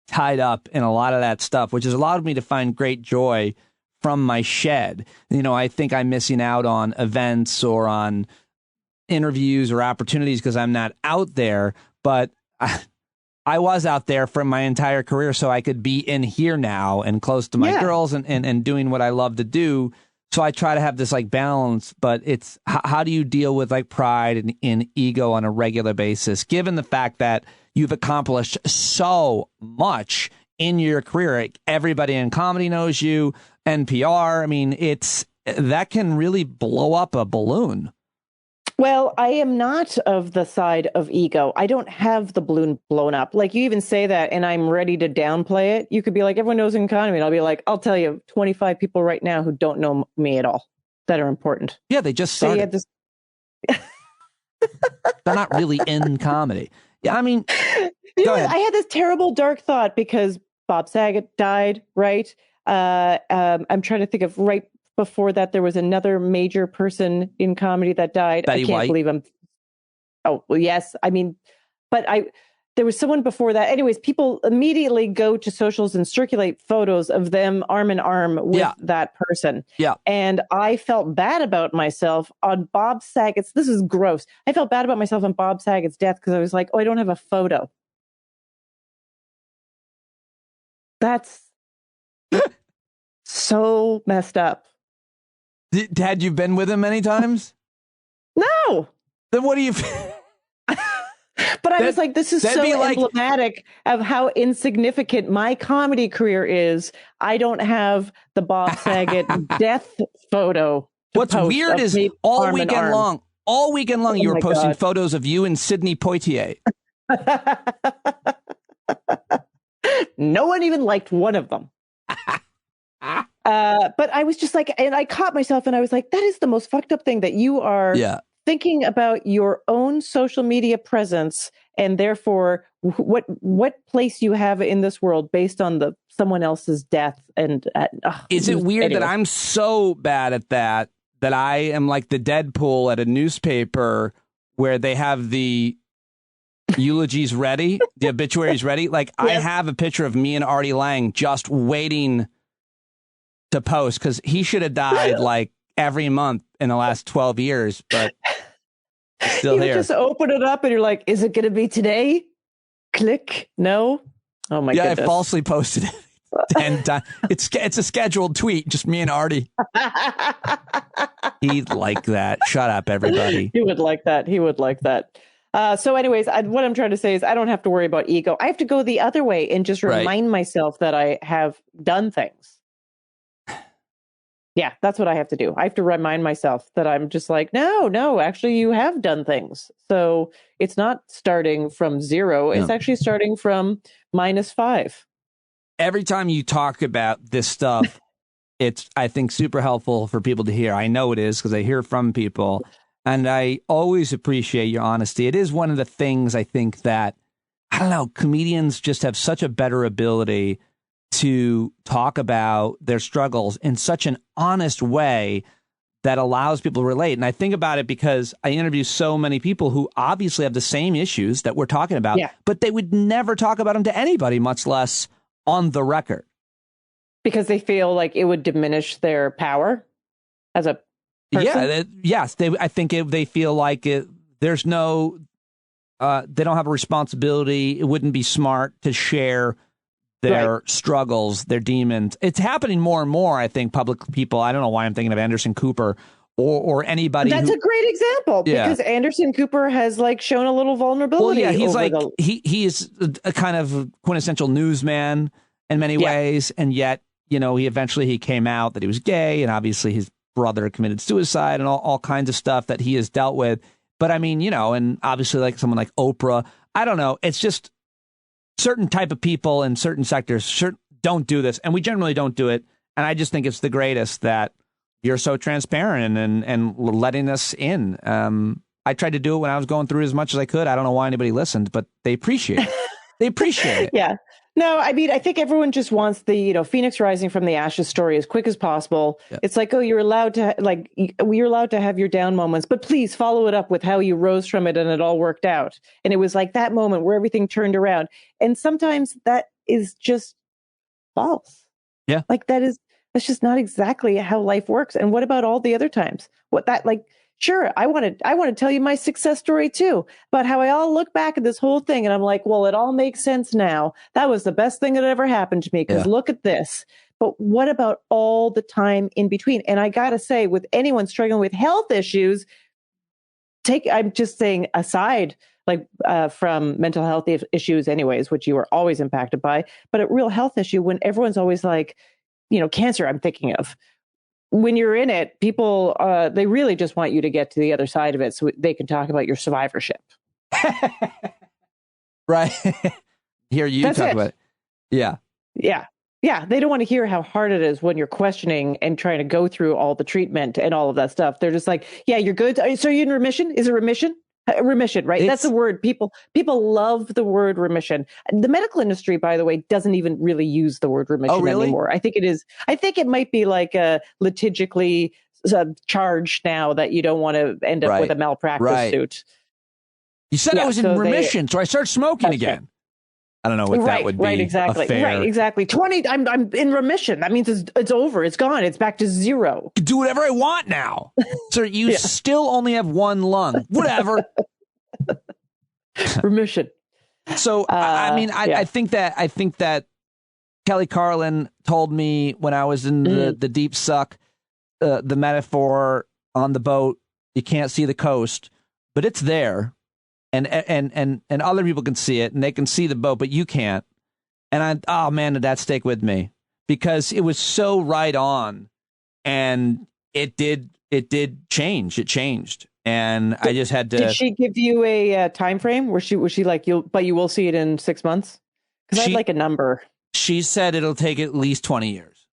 tied up in a lot of that stuff, which has allowed me to find great joy from my shed. I think I'm missing out on events or on interviews or opportunities because I'm not out there, but I was out there for my entire career, so I could be in here now and close to my girls and doing what I love to do. So I try to have this like balance, but it's how do you deal with like pride and ego on a regular basis, given the fact that you've accomplished so much in your career? Like, everybody in comedy knows you, NPR. I mean, that can really blow up a balloon. Well, I am not of the side of ego. I don't have the balloon blown up. Like you even say that and I'm ready to downplay it. You could be like, everyone knows in comedy. And I'll be like, I'll tell you 25 people right now who don't know me at all that are important. Yeah, they just started. They're not really in comedy. Yeah, I mean, go ahead. I had this terrible dark thought because Bob Saget died, right? I'm trying to think of right before that, there was another major person in comedy that died. Betty I can't White. believe him. Oh, well, yes. I mean, but there was someone before that. Anyways, people immediately go to socials and circulate photos of them arm in arm with that person. Yeah. And I felt bad about myself on Bob Saget's. This is gross. I felt bad about myself on Bob Saget's death because I was like, oh, I don't have a photo. That's so messed up. Had you been with him many times? No. Then what do you... But I was like, this is so emblematic of how insignificant my comedy career is. I don't have the Bob Saget death photo. What's weird is all weekend long, you were posting photos of you and Sidney Poitier. No one even liked one of them. But I was just like, and I caught myself and I was like, that is the most fucked up thing that you are thinking about your own social media presence and therefore what place you have in this world based on someone else's death. And is it weird that I'm so bad at that I am like the Deadpool at a newspaper where they have the eulogies ready, the obituaries ready? Like I have a picture of me and Artie Lang just waiting to post because he should have died like every month in the last 12 years, but still you here. Just open it up and you're like, is it going to be today? Click. No. Oh my goodness. I falsely posted it. And it's a scheduled tweet, just me and Artie. He'd like that. Shut up, everybody. He would like that. So anyways, what I'm trying to say is I don't have to worry about ego. I have to go the other way and just remind myself that I have done things. Yeah, that's what I have to do. I have to remind myself that I'm just like, no, actually you have done things. So it's not starting from 0. It's actually starting from -5. Every time you talk about this stuff, it's, I think, super helpful for people to hear. I know it is because I hear from people. And I always appreciate your honesty. It is one of the things I think that, I don't know, comedians just have such a better ability to talk about their struggles in such an honest way that allows people to relate. And I think about it because I interview so many people who obviously have the same issues that we're talking about, but they would never talk about them to anybody, much less on the record. Because they feel like it would diminish their power as a person? Yes. I think they feel like there's no, they don't have a responsibility. It wouldn't be smart to share their struggles, their demons. It's happening more and more, I think, public people. I don't know why I'm thinking of Anderson Cooper or anybody. That's a great example because Anderson Cooper has like shown a little vulnerability. Well, yeah, he is a kind of quintessential newsman in many ways. And yet, you know, he eventually came out that he was gay, and obviously his brother committed suicide and all kinds of stuff that he has dealt with. But I mean, you know, and obviously like someone like Oprah, I don't know. It's just certain type of people in certain sectors don't do this, and we generally don't do it. And I just think it's the greatest that you're so transparent and letting us in. I tried to do it when I was going through as much as I could. I don't know why anybody listened, but they appreciate it. They appreciate it. Yeah. No, I mean, I think everyone just wants the, you know, Phoenix rising from the ashes story as quick as possible. Yeah. It's like, oh, you're allowed to have your down moments, but please follow it up with how you rose from it and it all worked out. And it was like that moment where everything turned around. And sometimes that is just false. Yeah. Like that's just not exactly how life works. And what about all the other times? Sure, I want to tell you my success story too, but how I all look back at this whole thing and I'm like, well, it all makes sense now. That was the best thing that ever happened to me because look at this. But what about all the time in between? And I got to say, with anyone struggling with health issues, I'm just saying aside, from mental health issues anyways, which you are always impacted by, but a real health issue when everyone's always like, you know, cancer, I'm thinking of. When you're in it, people, they really just want you to get to the other side of it so they can talk about your survivorship. Right. Hear you talk about it. Yeah. Yeah. Yeah. They don't want to hear how hard it is when you're questioning and trying to go through all the treatment and all of that stuff. They're just like, yeah, you're good. So you're in remission? Is it remission? Remission, right? That's the word. People love the word remission. The medical industry, by the way, doesn't even really use the word remission anymore. I think it might be like a litigically charged now that you don't want to end up with a malpractice suit. You said I was in remission, so I started smoking again. I don't know what that would be. Right, exactly. Right, exactly. 20. I'm in remission. That means it's over. It's gone. It's back to zero. Do whatever I want now. So you still only have one lung. Whatever. Remission. So I think that Kelly Carlin told me when I was in the deep suck, the metaphor on the boat. You can't see the coast, but it's there. And other people can see it and they can see the boat, but you can't. And did that stick with me because it was so right on, and it did change. It changed, and I just had to. Did she give you a time frame? Was she like you will see it in 6 months? Because I'd like a number. She said it'll take at least 20 years.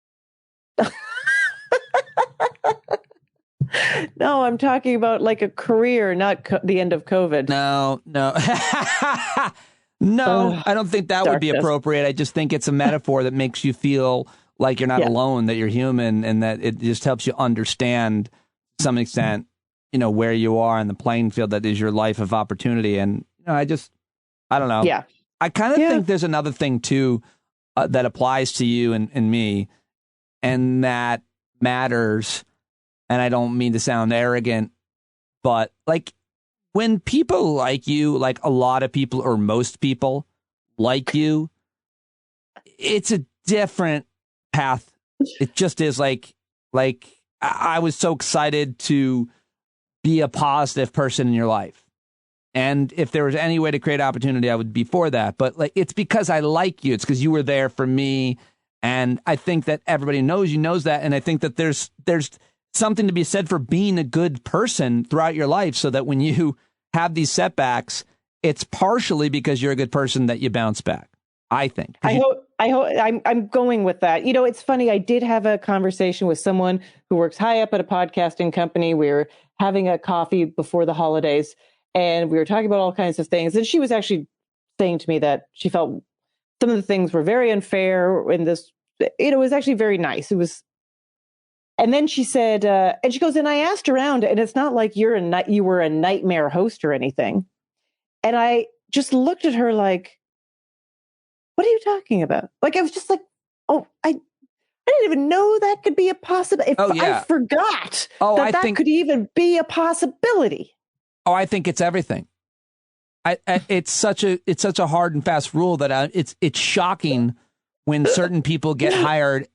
No, I'm talking about like a career, not the end of COVID. No. No, I don't think that would be appropriate. I just think it's a metaphor that makes you feel like you're not alone, that you're human, and that it just helps you understand to some extent, you know, where you are in the playing field that is your life of opportunity. And you know, I don't know. Yeah. I kind of think there's another thing too that applies to you and me, and that matters. And I don't mean to sound arrogant, but like when people like you, like a lot of people or most people like you, it's a different path. It just is like I was so excited to be a positive person in your life. And if there was any way to create opportunity, I would be for that. But like, it's because I like you. It's because you were there for me. And I think that everybody knows that. And I think that there's something to be said for being a good person throughout your life, so that when you have these setbacks, it's partially because you're a good person that you bounce back. I think. I hope I'm going with that. You know, it's funny. I did have a conversation with someone who works high up at a podcasting company. We were having a coffee before the holidays, and we were talking about all kinds of things. And she was actually saying to me that she felt some of the things were very unfair in this. It was actually very nice. It was And then she said, and she goes, and I asked around, and it's not like you were a nightmare host or anything. And I just looked at her like, what are you talking about? Like, I was just like, oh, I didn't even know that could be a possibility. I forgot that could even be a possibility. Oh, I think it's everything. It's such a hard and fast rule that it's shocking when certain people get hired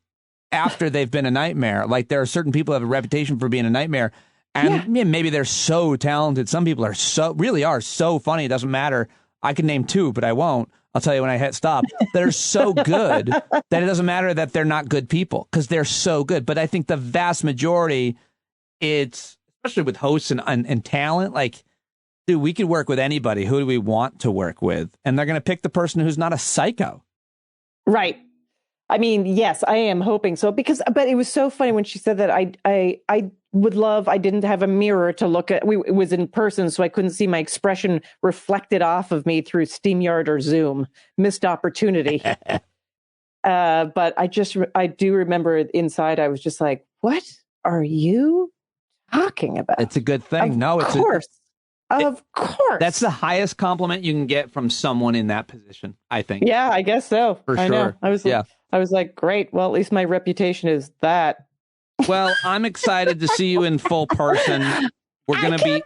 after they've been a nightmare. Like, there are certain people who have a reputation for being a nightmare, and maybe they're so talented. Some people are so funny. It doesn't matter. I can name 2, but I won't. I'll tell you when I hit stop. They're so good that it doesn't matter that they're not good people, because they're so good. But I think the vast majority, it's especially with hosts and talent, like, dude, we could work with anybody. Who do we want to work with? And they're going to pick the person who's not a psycho. Right. I mean, yes, I am hoping so, but it was so funny when she said that. I would love, I didn't have a mirror to look at. It was in person, so I couldn't see my expression reflected off of me through StreamYard or Zoom. Missed opportunity. But I do remember inside, I was just like, what are you talking about? It's a good thing. Of course. That's the highest compliment you can get from someone in that position, I think. Yeah, I guess so. For sure. Know. I was like, great. Well, at least my reputation is that. Well, I'm excited to see you in full person. I can't believe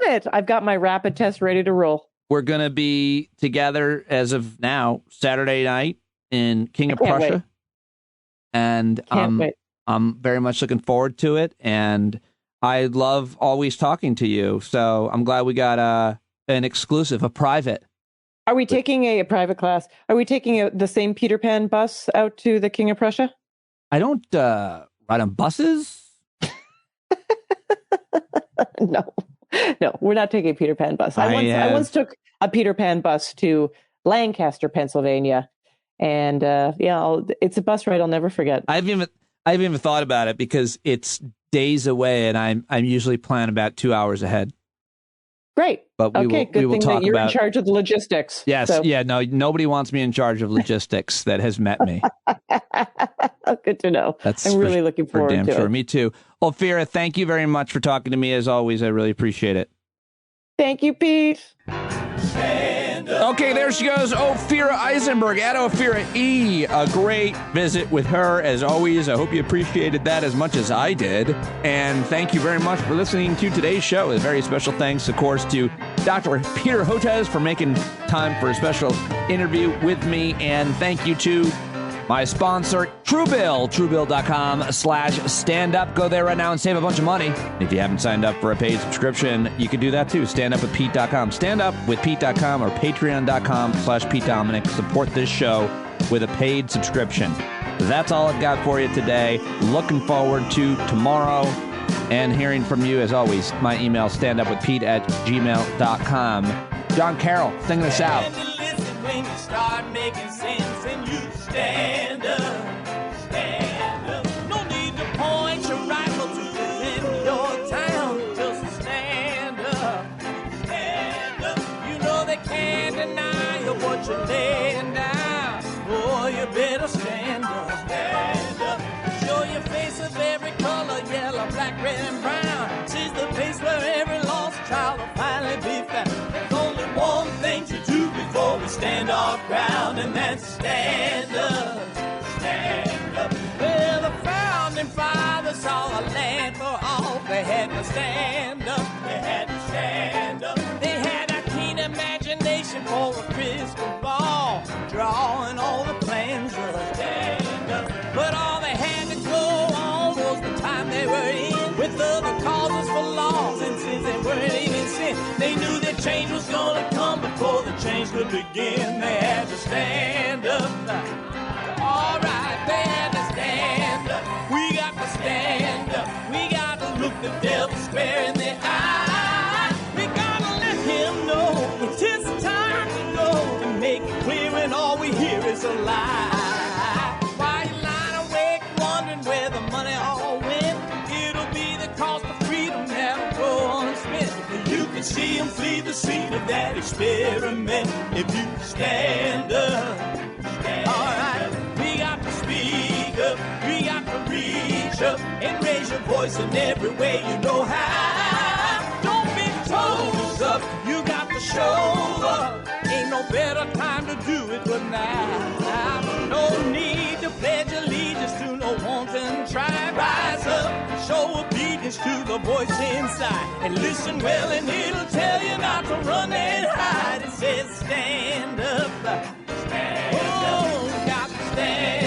it. I've got my rapid test ready to roll. We're going to be together as of now, Saturday night in King of Prussia. Wait. And I'm very much looking forward to it. And I love always talking to you. So I'm glad we got an exclusive, a private. Are we taking a private class? Are we taking the same Peter Pan bus out to the King of Prussia? I don't ride on buses. No, we're not taking a Peter Pan bus. I once took a Peter Pan bus to Lancaster, Pennsylvania. And it's a bus ride I'll never forget. I've even thought about it because it's days away, and I'm usually planning about 2 hours ahead. Great. But good thing that you're in charge of the logistics. Yes. So. Yeah. No, nobody wants me in charge of logistics that has met me. Good to know. I'm really looking forward to it. Me too. Ophira, thank you very much for talking to me as always. I really appreciate it. Thank you, Pete. Okay, there she goes, Ophira Eisenberg at Ophira E. A great visit with her, as always. I hope you appreciated that as much as I did. And thank you very much for listening to today's show. A very special thanks, of course, to Dr. Peter Hotez for making time for a special interview with me. And thank you to my sponsor, Truebill, Truebill.com/standup. Go there right now and save a bunch of money. If you haven't signed up for a paid subscription, you can do that too. StandUpWithPete.com. StandUpWithPete.com or Patreon.com/Pete Dominic. Support this show with a paid subscription. That's all I've got for you today. Looking forward to tomorrow and hearing from you as always. My email, standupwithpete@gmail.com. John Carroll, singing us out. When you start making sense and you stand up. No need to point your rifle to defend your town. Just stand up. You know they can't deny you what you're laying down. Boy, you better stand up. Show your face of every color, yellow, black, red, and brown. She's the place where every lost child will finally be found. There's only one thing to do before we stand our ground, and that's stand up. Stand up. Well, the founding fathers saw a land for all. They had to stand up. They had to stand up. They had a keen imagination for a crystal ball, drawing all the plans of stand up. But all they had to go on was the time they were in, with other causes for laws, and since they weren't even sin, they knew that change was gonna come before the change could begin. They had to stand up. All right, they had to stand up. We got to stand up. We got to look the devil square in the eye. We gotta let him know it's his time to go, and make it clear when all we hear is a lie. Why you lying awake wondering where the money all went? It'll be the cost of freedom that'll go unspent. You can see him flee the scene of that experiment if you stand up. All right, we got to speak up. We got to reach up and raise your voice in every way you know how. Don't be toes up, you got to show up. Ain't no better time to do it but now. No need to pledge allegiance to no wanton tribe. Rise up and show obedience to the voice inside. And listen well and it'll tell you not to run and hide. It says stand up. Stand up. Got to stand